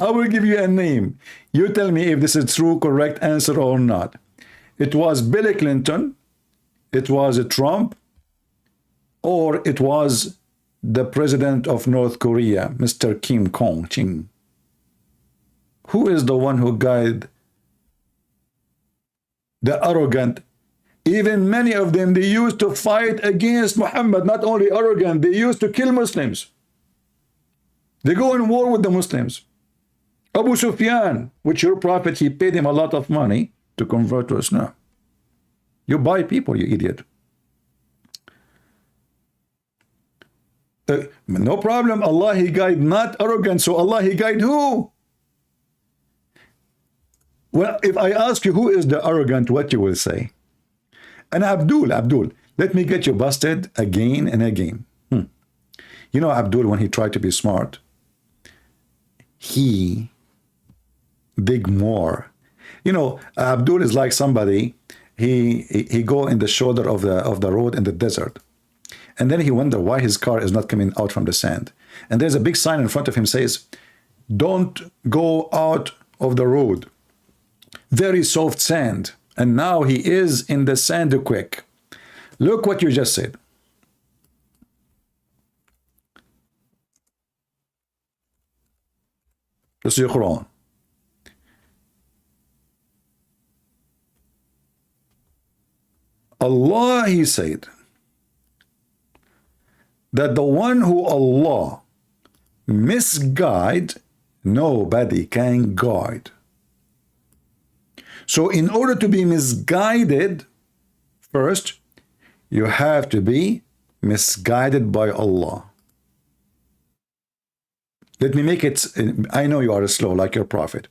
I will give you a name. You tell me if this is true, correct answer or not. It was Bill Clinton, it was Trump, or it was the president of North Korea, Mr. Kim Jong-un. Who is the one who guide the arrogant? Even many of them, they used to fight against Muhammad. Not only arrogant, they used to kill Muslims. They go in war with the Muslims. Abu Sufyan, which your prophet, he paid him a lot of money to convert to Islam. You buy people, you idiot. No problem. Allah, he guide not arrogant. So Allah, he guide who? Well, if I ask you who is the arrogant, what you will say? And Abdul, let me get you busted again and again. You know Abdul, when he tried to be smart, he dig more. You know, Abdul is like somebody, he go in the shoulder of the road in the desert. And then he wonder why his car is not coming out from the sand. And there's a big sign in front of him says, don't go out of the road. Very soft sand. And now he is in the sand quick. Look what you just said. This is your Quran. Allah, he said, that the one who Allah misguide, nobody can guide. So in order to be misguided, first, you have to be misguided by Allah. Let me make it, I know you are slow like your prophet.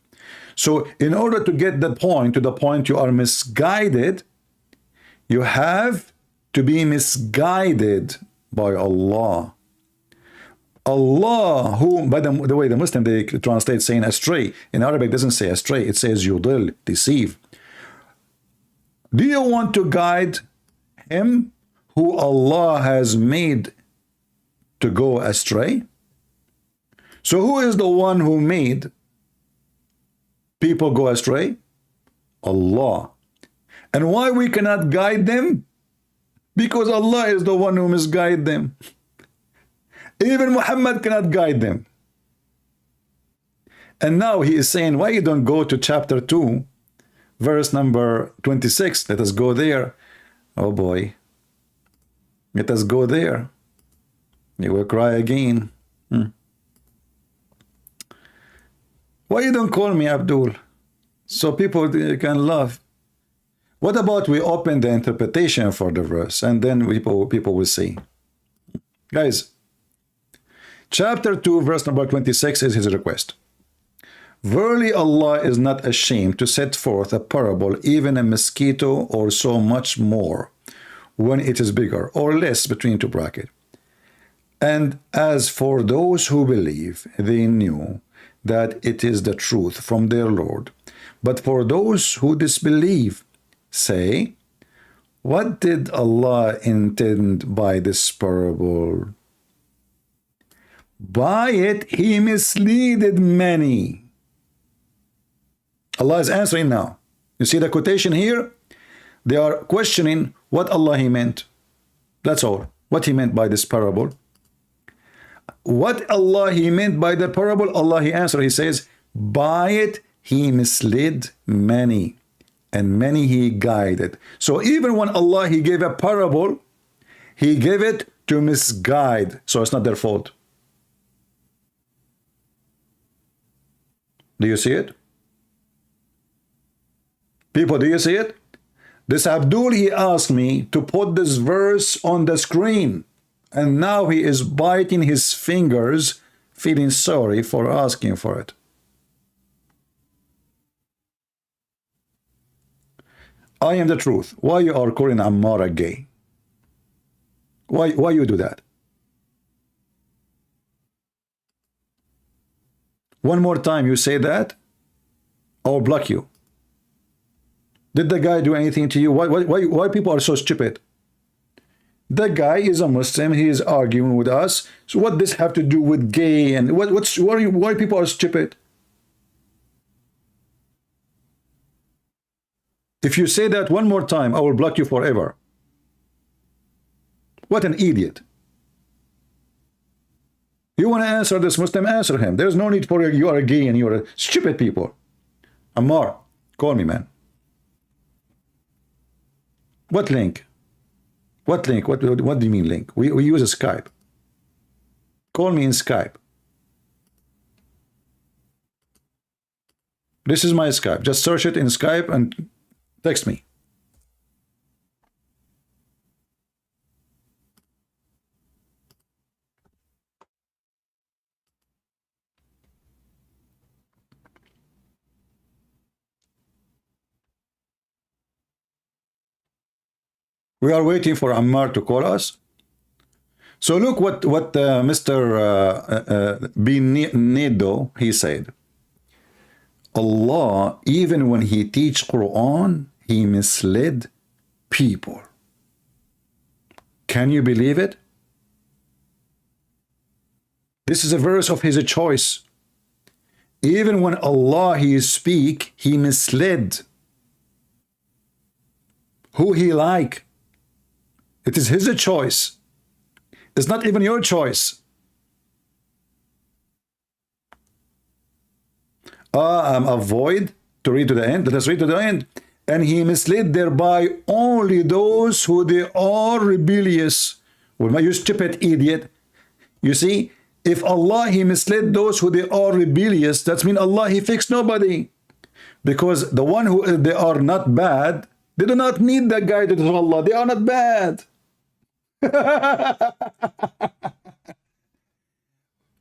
So in order to get the point, to the point you are misguided, you have to be misguided by Allah. Allah, who, by the way, the Muslim, they translate saying astray. In Arabic, it doesn't say astray. It says yudil, deceive. Do you want to guide him who Allah has made to go astray? So who is the one who made people go astray? Allah. And why we cannot guide them? Because Allah is the one who misguide them. Even Muhammad cannot guide them. And now he is saying, why you don't go to chapter 2, verse number 26? Let us go there. Oh boy. Let us go there. You will cry again. Why you don't call me Abdul? So people can laugh. What about we open the interpretation for the verse and then people will see. Guys, chapter 2, verse number 26 is his request. Verily Allah is not ashamed to set forth a parable, even a mosquito or so much more, when it is bigger or less between two brackets. And as for those who believe, they knew that it is the truth from their Lord. But for those who disbelieve, say, what did Allah intend by this parable? By it he misleaded many. Allah is answering now. You see the quotation here? They are questioning what Allah he meant. That's all. What he meant by this parable. What Allah he meant by the parable, Allah he answered. He says, by it he misled many, and many he guided. So even when Allah he gave a parable, he gave it to misguide. So it's not their fault. Do you see it? People, do you see it? This Abdul, he asked me to put this verse on the screen. And now he is biting his fingers, feeling sorry for asking for it. I am the truth. Why you are calling Ammar a gay? Why you do that? One more time you say that, I will block you. Did the guy do anything to you? Why people are so stupid? The guy is a Muslim. He is arguing with us. So what does this have to do with gay? And why people are stupid? If you say that one more time, I will block you forever. What an idiot. You want to answer this Muslim, answer him. There's no need for you are gay and you are stupid people. Ammar, call me, man. What link? What link? What do you mean link? We use a Skype. Call me in Skype. This is my Skype. Just search it in Skype and text me. We are waiting for Ammar to call us. So look what Mr. Binedo, he said. Allah, even when he teach Quran, he misled people. Can you believe it? This is a verse of his choice. Even when Allah he speak, he misled who he like. It is his choice. It's not even your choice. Avoid to read to the end. Let us read to the end. And he misled thereby only those who they are rebellious. Well, you stupid idiot. You see, if Allah he misled those who they are rebellious, that means Allah he fixed nobody. Because the one who they are not bad, they do not need the guidance of Allah. They are not bad.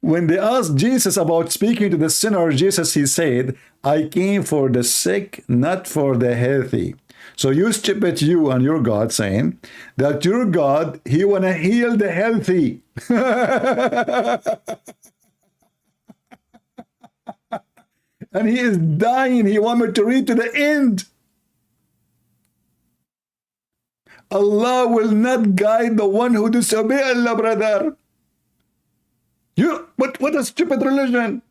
When they asked Jesus about speaking to the sinner, Jesus he said, I came for the sick, not for the healthy. So you stupid you and your God saying that your God, he want to heal the healthy. And he is dying. He want me to read to the end. Allah will not guide the one who disobey Allah, brother. What a stupid religion.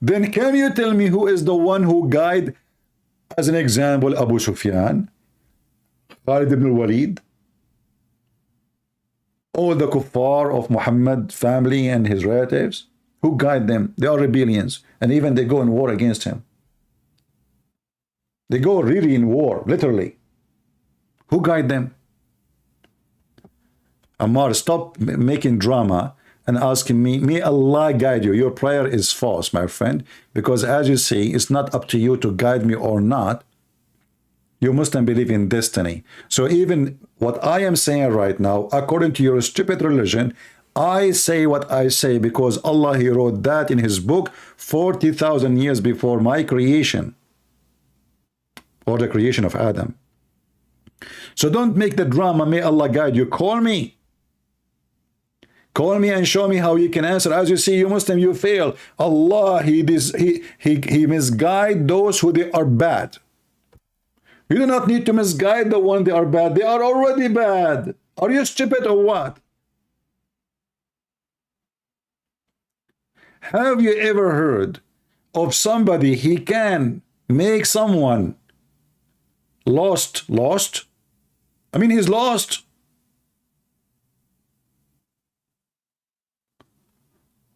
Then can you tell me who is the one who guide, as an example, Abu Sufyan, Khalid ibn al-Walid, all the kuffar of Muhammad family and his relatives? Who guide them? They are rebellions, and even they go in war against him. They go really in war, literally. Who guide them? Ammar, stop making drama and asking me, may Allah guide you. Your prayer is false, my friend, because as you see, it's not up to you to guide me or not. You Muslim believe in destiny. So even what I am saying right now, according to your stupid religion, I say what I say because Allah, he wrote that in his book 40,000 years before my creation, or the creation of Adam. So don't make the drama, may Allah guide you. Call me. Call me and show me how you can answer. As you see, you Muslim, you fail. Allah, he misguide those who they are bad. You do not need to misguide the one they are bad. They are already bad. Are you stupid or what? Have you ever heard of somebody he can make someone lost? I mean, he's lost.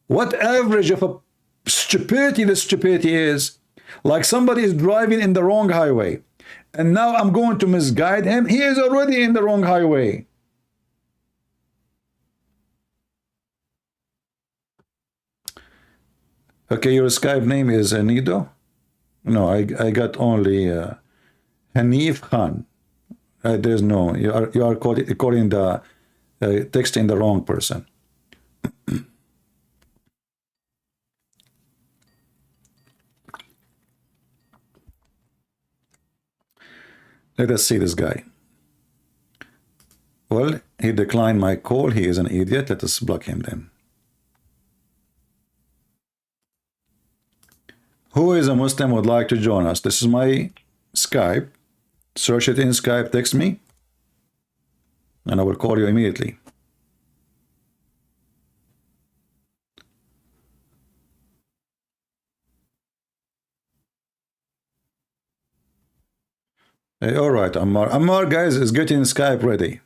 What average of a stupidity the stupidity is? Like somebody is driving in the wrong highway, and now I'm going to misguide him. He is already in the wrong highway. Okay, your Skype name is Nido? No, I got only Hanif Khan. There's no, you are calling the texting the wrong person. Let us see this guy. Well, he declined my call. He is an idiot. Let us block him then. Who is a Muslim would like to join us? This is my Skype. Search it in Skype, text me, and I will call you immediately. Hey, all right, Ammar. Ammar, guys, is getting Skype ready.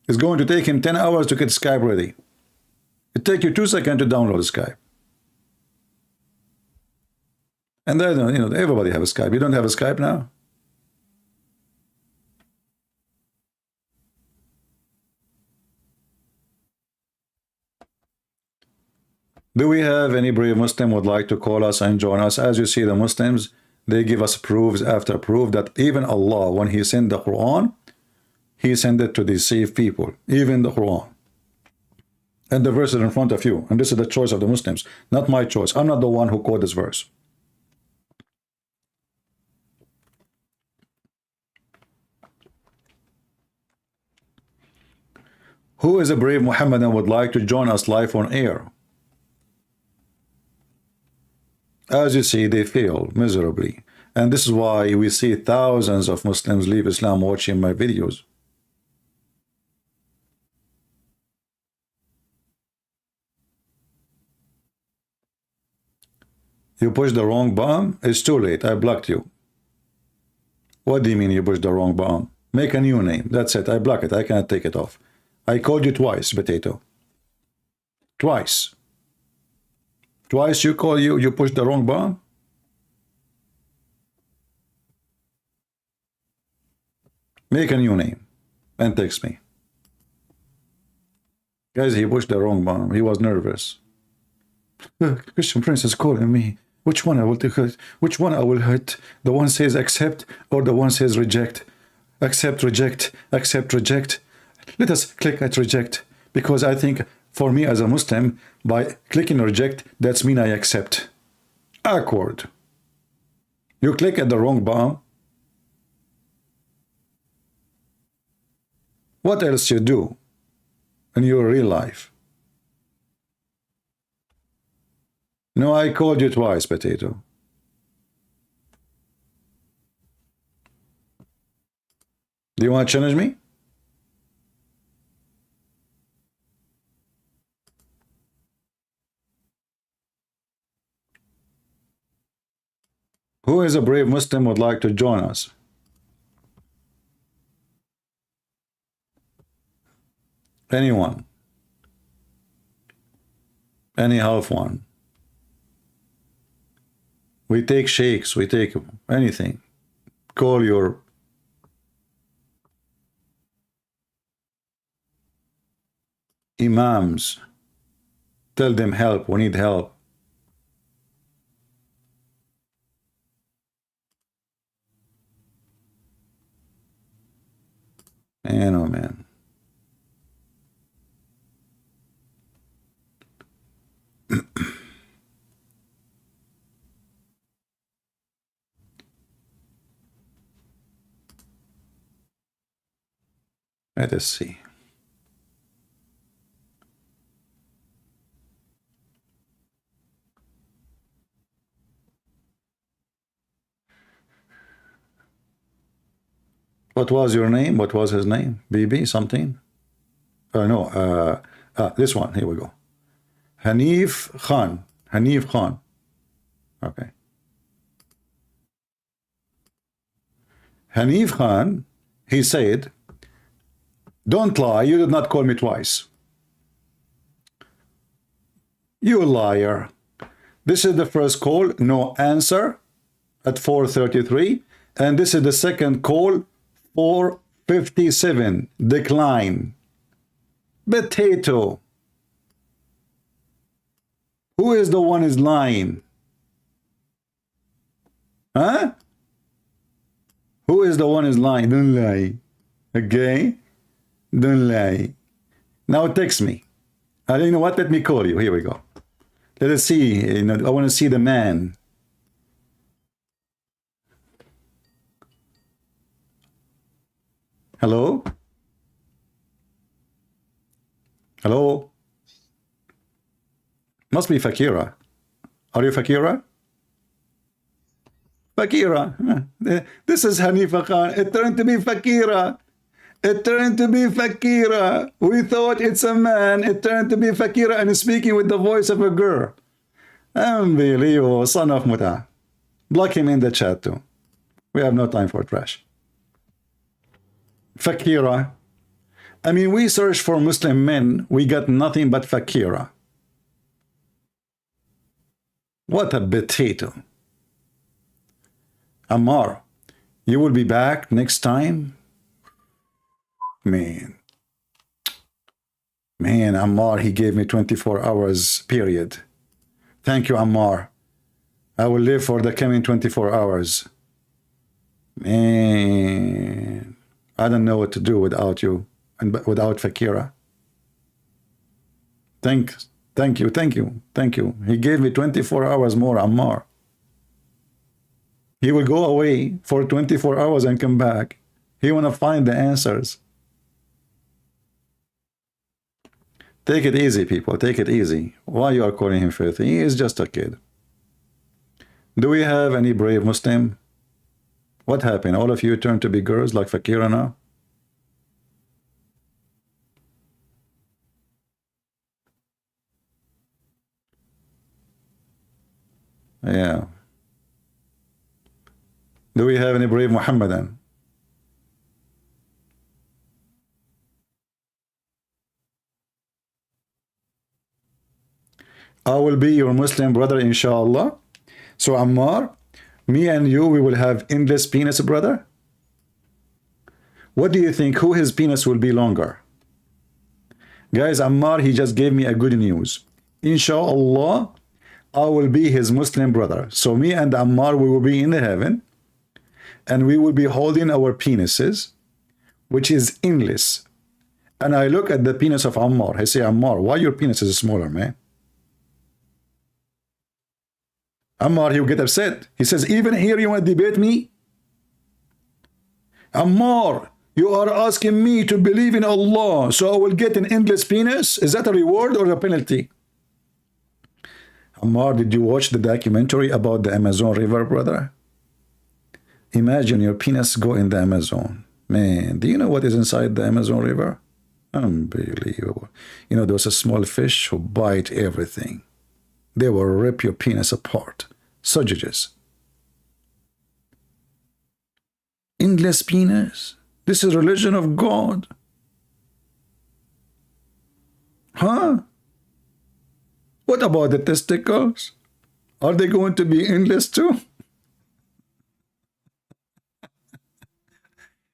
It's going to take him 10 hours to get Skype ready. It takes you 2 seconds to download Skype. And then, you know, everybody have a Skype. You don't have a Skype now? Do we have any brave Muslim would like to call us and join us? As you see, the Muslims, they give us proofs after proof that even Allah, when He sent the Quran, He sent it to deceive people, even the Quran. And the verse is in front of you. And this is the choice of the Muslims, not my choice. I'm not the one who quote this verse. Who is a brave Muhammadan would like to join us live on air? As you see, they fail miserably. And this is why we see thousands of Muslims leave Islam watching my videos. You pushed the wrong button? It's too late. I blocked you. What do you mean you pushed the wrong button? Make a new name. That's it. I block it. I cannot take it off. I called you twice, Potato. Twice. Twice you pushed the wrong button? Make a new name and text me. Guys, he pushed the wrong button. He was nervous. Christian Prince is calling me. Which one I will take? Which one I will hit? The one says accept or the one says reject? Accept, reject, accept, reject. Let us click at reject, because I think for me as a Muslim, by clicking reject, that's mean I accept. Awkward. You click at the wrong button. What else you do in your real life? No, I called you twice, Potato. Do you want to challenge me? Who is a brave Muslim would like to join us? Anyone? Any half one? We take sheikhs, we take anything. Call your imams. Tell them help, we need help. Man, oh man. Let us see. What was your name? What was his name? BB something? No, this one. Here we go. Hanif Khan. Hanif Khan. Okay. Hanif Khan, he said, don't lie, you did not call me twice. You liar. This is the first call, no answer at 4:33. And this is the second call, 4:57, decline. Potato. Who is the one is lying? Huh? Who is the one is lying? Don't lie. Okay? Don't lie. Now text me. You know what? Let me call you. Here we go. Let us see. You know, I want to see the man. Hello? Hello? Must be Fakira. Are you Fakira? Fakira. This is Hanifa Khan. It turned to be Fakira. It turned to be Fakira. We thought it's a man. It turned to be Fakira and speaking with the voice of a girl. Unbelievable. Son of Muta. Block him in the chat too. We have no time for trash. Fakira. I mean, we search for Muslim men. We got nothing but Fakira. What a potato. Ammar, you will be back next time? Man, Ammar, he gave me 24 hours period. Thank you, Ammar. I will live for the coming 24 hours. Man, I don't know what to do without you and without Fakira. Thank you. He gave me 24 hours more, Ammar. He will go away for 24 hours and come back. He want to find the answers. Take it easy, people. Take it easy. Why you are calling him filthy? He is just a kid. Do we have any brave Muslim? What happened? All of you turned to be girls like Fakira now? Yeah. Do we have any brave Muhammadan? I will be your Muslim brother, inshallah. So Ammar, me and you, we will have endless penis, brother. What do you think? Who his penis will be longer? Guys, Ammar, he just gave me a good news. Inshallah, I will be his Muslim brother. So me and Ammar, we will be in the heaven. And we will be holding our penises, which is endless. And I look at the penis of Ammar. I say, Ammar, why your penis is smaller, man? Ammar, he'll get upset. He says, even here you want to debate me? Ammar, you are asking me to believe in Allah, so I will get an endless penis? Is that a reward or a penalty? Ammar, did you watch the documentary about the Amazon River, brother? Imagine your penis go in the Amazon. Man, do you know what is inside the Amazon River? Unbelievable. You know, there's a small fish who bite everything. They will rip your penis apart. Sausages. Endless penis. This is religion of God. Huh? What about the testicles? Are they going to be endless too?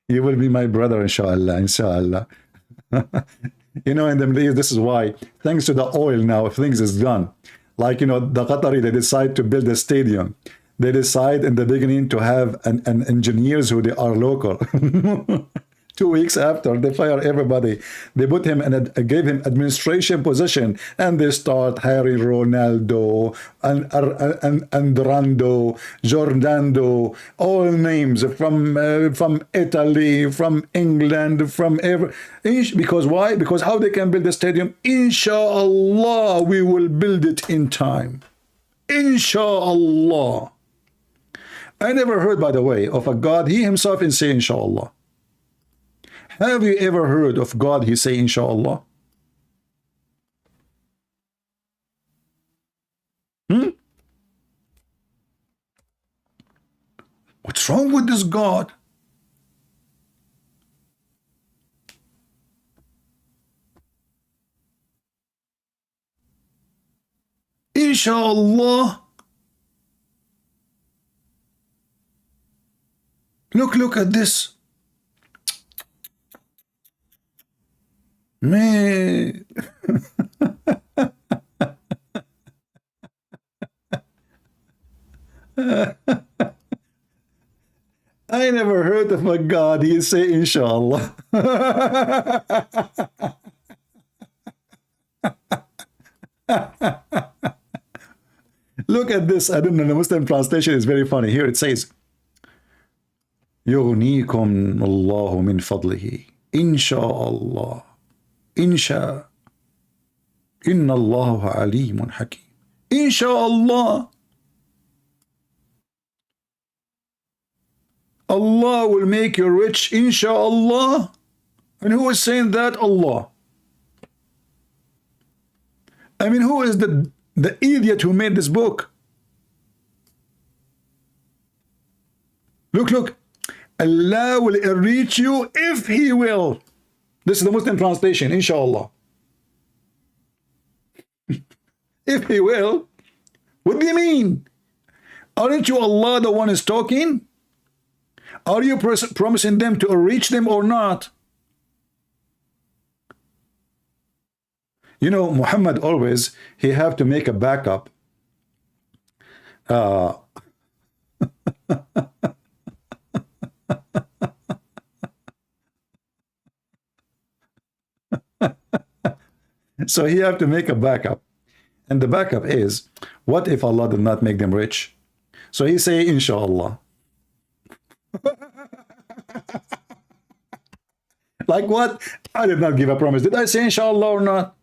You will be my brother, inshallah, inshallah. You know, in the Middle East, this is why, thanks to the oil now, things is done. Like, you know, the Qatari, they decide to build a stadium. They decide in the beginning to have an engineers who they are local. 2 weeks after, they fire everybody. They put him and gave him administration position, and they start hiring Ronaldo and Rando, Giordano, all names from Italy, from England, from because why? Because how they can build a stadium? Inshallah, we will build it in time. Inshallah. I never heard, by the way, of a God. He himself is saying inshallah. Have you ever heard of God, he say, inshallah? What's wrong with this God? Inshallah. Look at this. Man. I never heard of a God, he say inshallah. Look at this. I don't know, the Muslim translation is very funny. Here it says, يغنيكم الله من فضله إن شاء الله إن شاء إن الله عليم حكيم. إن شاء الله. Allah will make you rich, inshallah. And who is saying that? Allah. I mean, who is the idiot who made this book? Look. Allah will enrich you if He will. This is the Muslim translation, inshallah. If He will. What do you mean? Aren't you Allah the one is talking? Are you promising them to reach them or not? You know, Muhammad always, he have to make a backup. So he have to make a backup. And the backup is, what if Allah did not make them rich? So he say, inshallah. Like what? I did not give a promise. Did I say inshallah or not?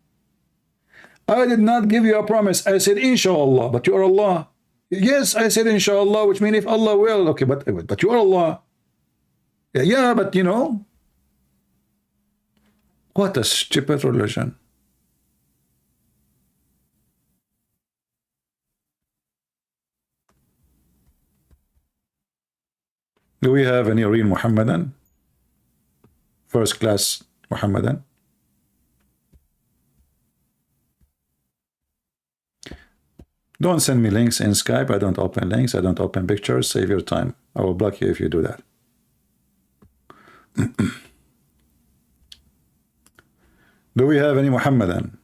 I did not give you a promise. I said inshallah, but you are Allah. Yes, I said inshallah, which means if Allah will. Okay, but you are Allah. Yeah, but you know, what a stupid religion. Do we have any real Muhammadan? First class Muhammadan? Don't send me links in Skype. I don't open links. I don't open pictures. Save your time. I will block you if you do that. Do we have any Muhammadan?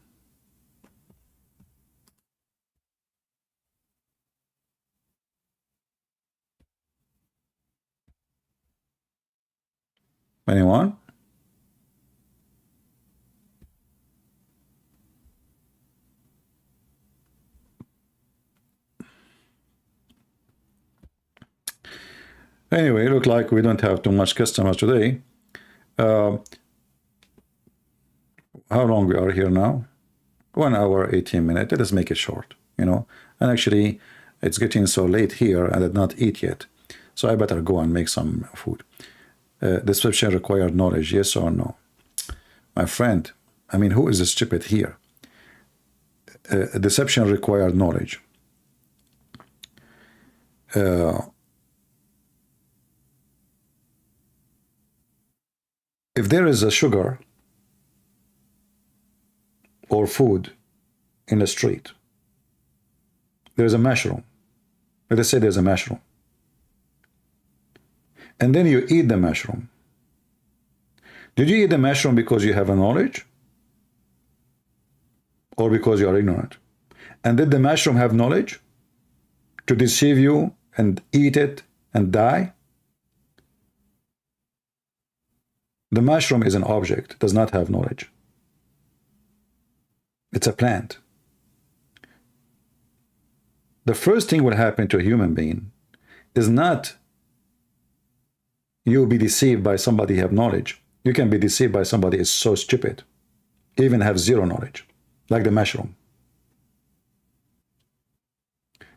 Anyone? Anyway, look like we don't have too much customers today. How long we are here now? 1 hour, 18 minutes. Let us make it short, you know. And actually, it's getting so late here. I did not eat yet. So I better go and make some food. Deception required knowledge, yes or no? My friend, I mean, who is the stupid here? Deception required knowledge. If there is a sugar or food in the street, there's a mushroom. Let us say there's a mushroom. And then you eat the mushroom. Did you eat the mushroom because you have a knowledge? Or because you are ignorant? And did the mushroom have knowledge to deceive you and eat it and die? The mushroom is an object, does not have knowledge. It's a plant. The first thing will happen to a human being is not you be deceived by somebody who have knowledge. You can be deceived by somebody who is so stupid, even have zero knowledge, like the mushroom.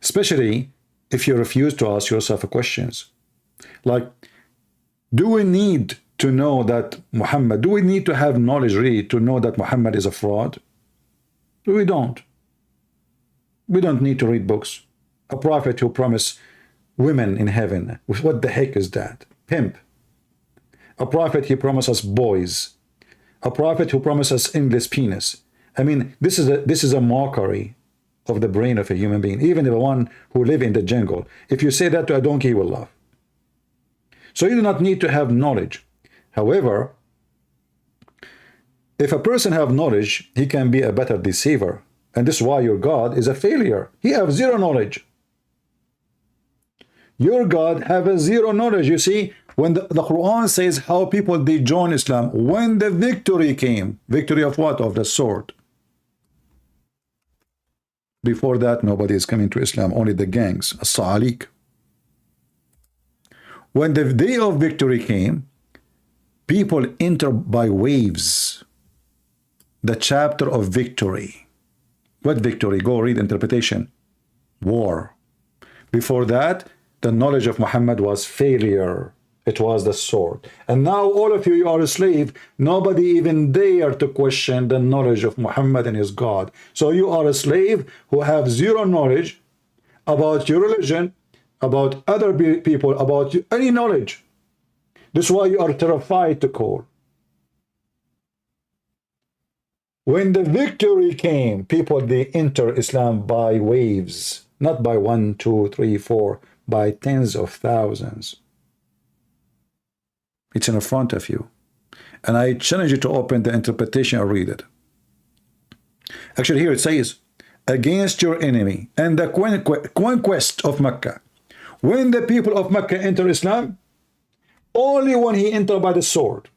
Especially if you refuse to ask yourself questions. Like, do we need to know that Muhammad, do we need to have knowledge really to know that Muhammad is a fraud? We don't. We don't need to read books. A prophet who promised women in heaven. What the heck is that? Pimp. A prophet he promised us boys. A prophet who promised us endless penis. I mean, this is a mockery of the brain of a human being. Even the one who live in the jungle. If you say that to a donkey, he will laugh. So you do not need to have knowledge. However, if a person have knowledge, he can be a better deceiver. And this is why your God is a failure. He have zero knowledge. Your God have a zero knowledge. You see, when the Quran says how people they join Islam, when the victory came, victory of what? Of the sword. Before that, nobody is coming to Islam, only the gangs, as-Sa'alik. When the day of victory came, people enter by waves. The chapter of victory. What victory? Go read interpretation. War. Before that, the knowledge of Muhammad was failure. It was the sword. And now all of you, you are a slave. Nobody even dare to question the knowledge of Muhammad and his God. So you are a slave who have zero knowledge about your religion, about other people, about any knowledge. This is why you are terrified to call. When the victory came, people, they enter Islam by waves, not by 1, 2, 3, 4, by tens of thousands. It's in front of you. And I challenge you to open the interpretation or read it. Actually, here it says, against your enemy and the conquest of Mecca. When the people of Mecca enter Islam, only when he entered by the sword.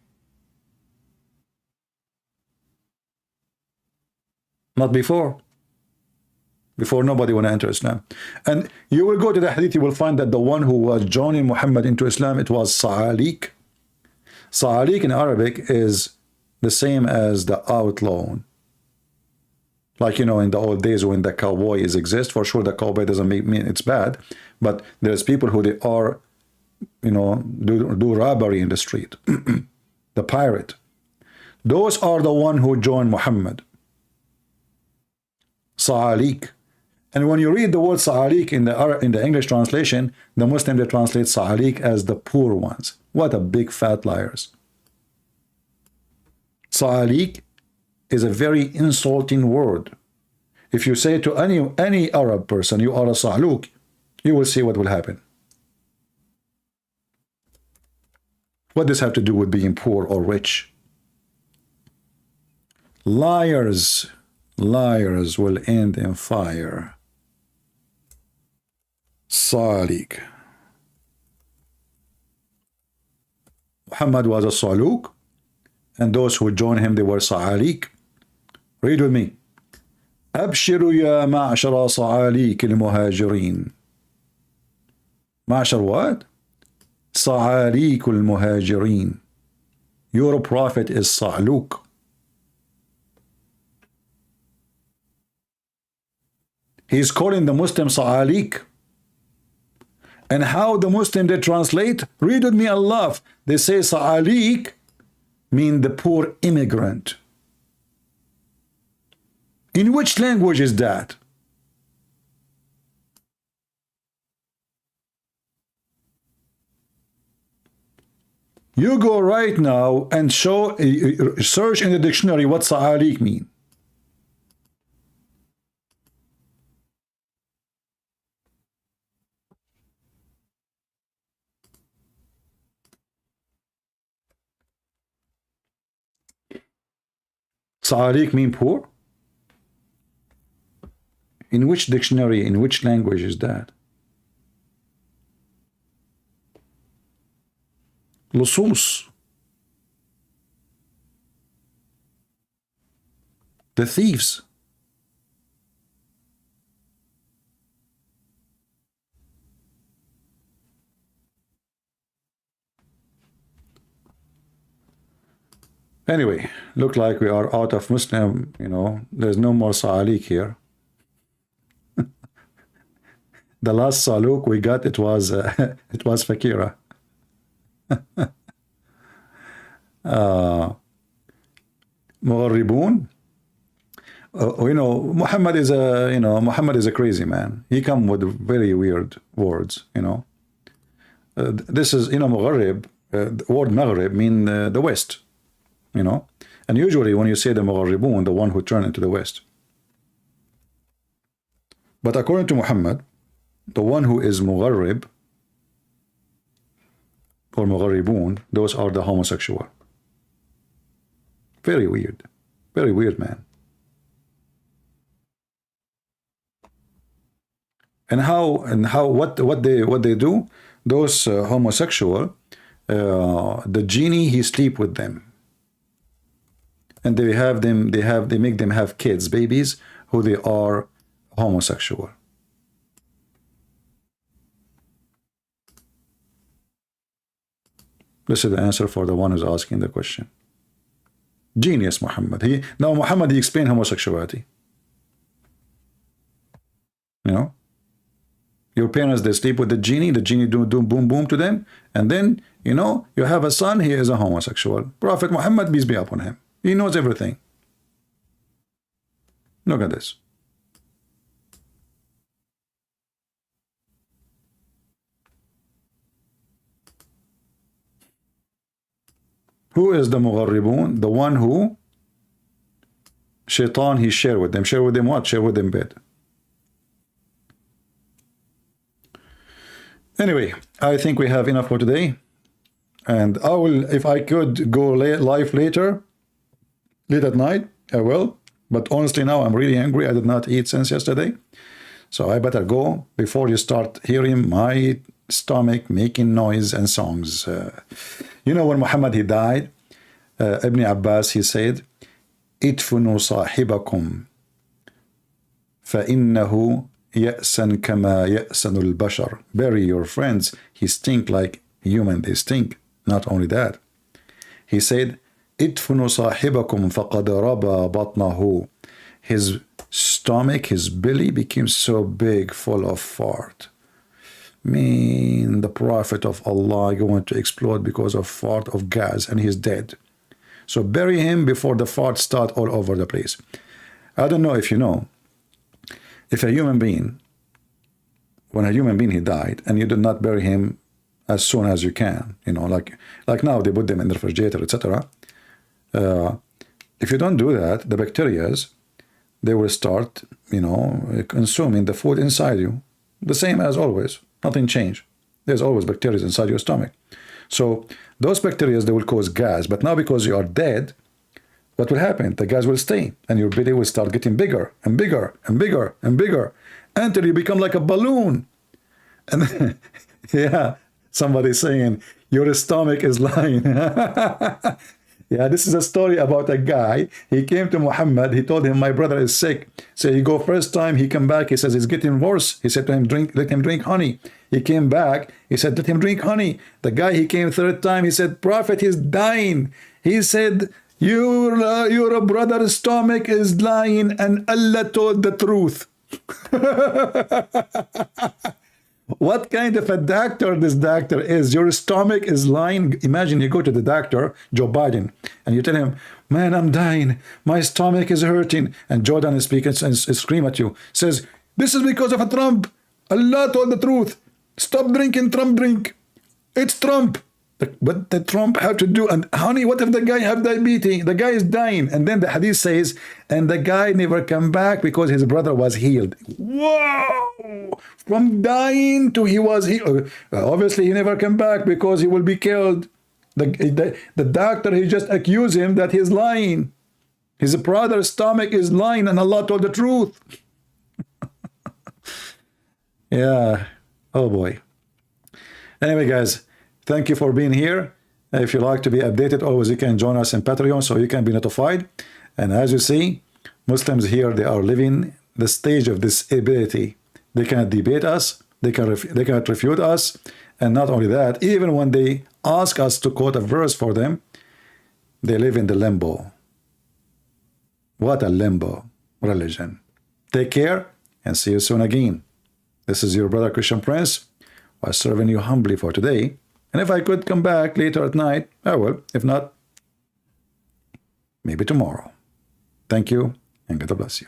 Not before. Before, nobody want to enter Islam. And you will go to the hadith, you will find that the one who was joining Muhammad into Islam, it was Sa'alik. Sa'alik in Arabic is the same as the outlaw. Like, you know, in the old days when the cowboys exist, for sure the cowboy doesn't mean it's bad, but there's people who they are, you know, do robbery in the street. The pirate. Those are the one who joined Muhammad. Sa'alik. And when you read the word Sa'alik in the English translation, the Muslim, they translate Sa'alik as the poor ones. What a big fat liars. Sa'alik is a very insulting word. If you say to any Arab person, you are a Sa'luk, you will see what will happen. What does this have to do with being poor or rich? Liars, liars will end in fire. Sa'lik. Muhammad was a Sa'luk, and those who joined him, they were Sa'alik. Read with me. أبشروا يا معشر صعاليك المهاجرين. معشر what? صعاليك المهاجرين. Your prophet is Sa'luk. He's calling the Muslim Sa'alik. And how the Muslim they translate? Read with me Allah. They say Sa'alik mean the poor immigrant. In which language is that? You go right now and search in the dictionary what Sa'alik mean. Sa'alik mean poor? In which dictionary, in which language is that? Lusus. The thieves. Anyway, look like we are out of Muslim, you know, there's no more Sa'alik here. The last Saluk we got, it was Fakira. Mugharribun. You know, Muhammad is a crazy man. He come with very weird words, you know. This is, you know, Mugharrib, the word Maghrib mean the West, you know. And usually when you say the Mugharribun, the one who turn into the West. But according to Muhammad, the one who is Mugharrib or Mugharribun, those are the homosexual. Very weird. Very weird, man. And what they do? Those homosexual, the genie, he sleep with them, and they make them have kids, babies, who they are homosexual. This is the answer for the one who's asking the question. Genius, Muhammad. Muhammad, he explained homosexuality. You know, your parents, they sleep with the genie do boom boom to them, and then, you know, you have a son, he is a homosexual. Prophet Muhammad, peace be upon him, he knows everything. Look at this. Who is the Mugharribun? The one who Shaitan, he share with them. Share with them what? Share with them bed. Anyway, I think we have enough for today. And I will, if I could go live later, late at night, I will. But honestly now, I'm really hungry. I did not eat since yesterday. So I better go before you start hearing my stomach making noise and songs. You know, when Muhammad, he died, Ibn Abbas, he said, idfunu sahibakum فإنه يأسن كما يأسن البشر. Bury your friends. He stink like human, they stink. Not only that, he said, idfunu sahibakum faqad raba batnahu. His stomach, his belly became so big, full of fart. The Prophet of Allah going to explode because of fart of gas, and he's dead. So bury him before the fart start all over the place. I don't know if you know, if a human being, when a human being he died, and you did not bury him as soon as you can, you know, like now they put them in the refrigerator, etc. If you don't do that, the bacterias, they will start, you know, consuming the food inside you, the same as always. Nothing changed. There's always bacteria inside your stomach. So those bacteria, they will cause gas. But now because you are dead, what will happen? The gas will stay, and your belly will start getting bigger and bigger and bigger and bigger until you become like a balloon. And then, yeah, somebody saying your stomach is lying. Yeah, this is a story about a guy. He came to Muhammad. He told him, my brother is sick. So he go first time. He come back. He says, it's getting worse. He said to him, let him drink honey. He came back. He said, let him drink honey. The guy, he came third time. He said, Prophet, he's dying. He said, your brother's stomach is lying, and Allah told the truth. What kind of a doctor this doctor is? Your stomach is lying. Imagine you go to the doctor, Joe Biden, and you tell him, man, I'm dying. My stomach is hurting. And Jordan is speaking and scream at you. Says, this is because of a Trump. Allah told the truth. Stop drinking Trump drink. It's Trump. What did Trump have to do? And honey, what if the guy have diabetes? The guy is dying. And then the hadith says, and the guy never come back because his brother was healed. Whoa! From dying to he was healed. Obviously, he never come back because he will be killed. The doctor, he just accused him that he's lying. His brother's stomach is lying, and Allah told the truth. Yeah. Oh, boy. Anyway, guys, thank you for being here. If you like to be updated, always you can join us in Patreon so you can be notified. And as you see, Muslims here, they are living the stage of disability. They cannot debate us. They cannot refute us. And not only that, even when they ask us to quote a verse for them, they live in the limbo. What a limbo religion. Take care and see you soon again. This is your brother Christian Prince, was serving you humbly for today. And if I could come back later at night, I will. If not, maybe tomorrow. Thank you, and God bless you.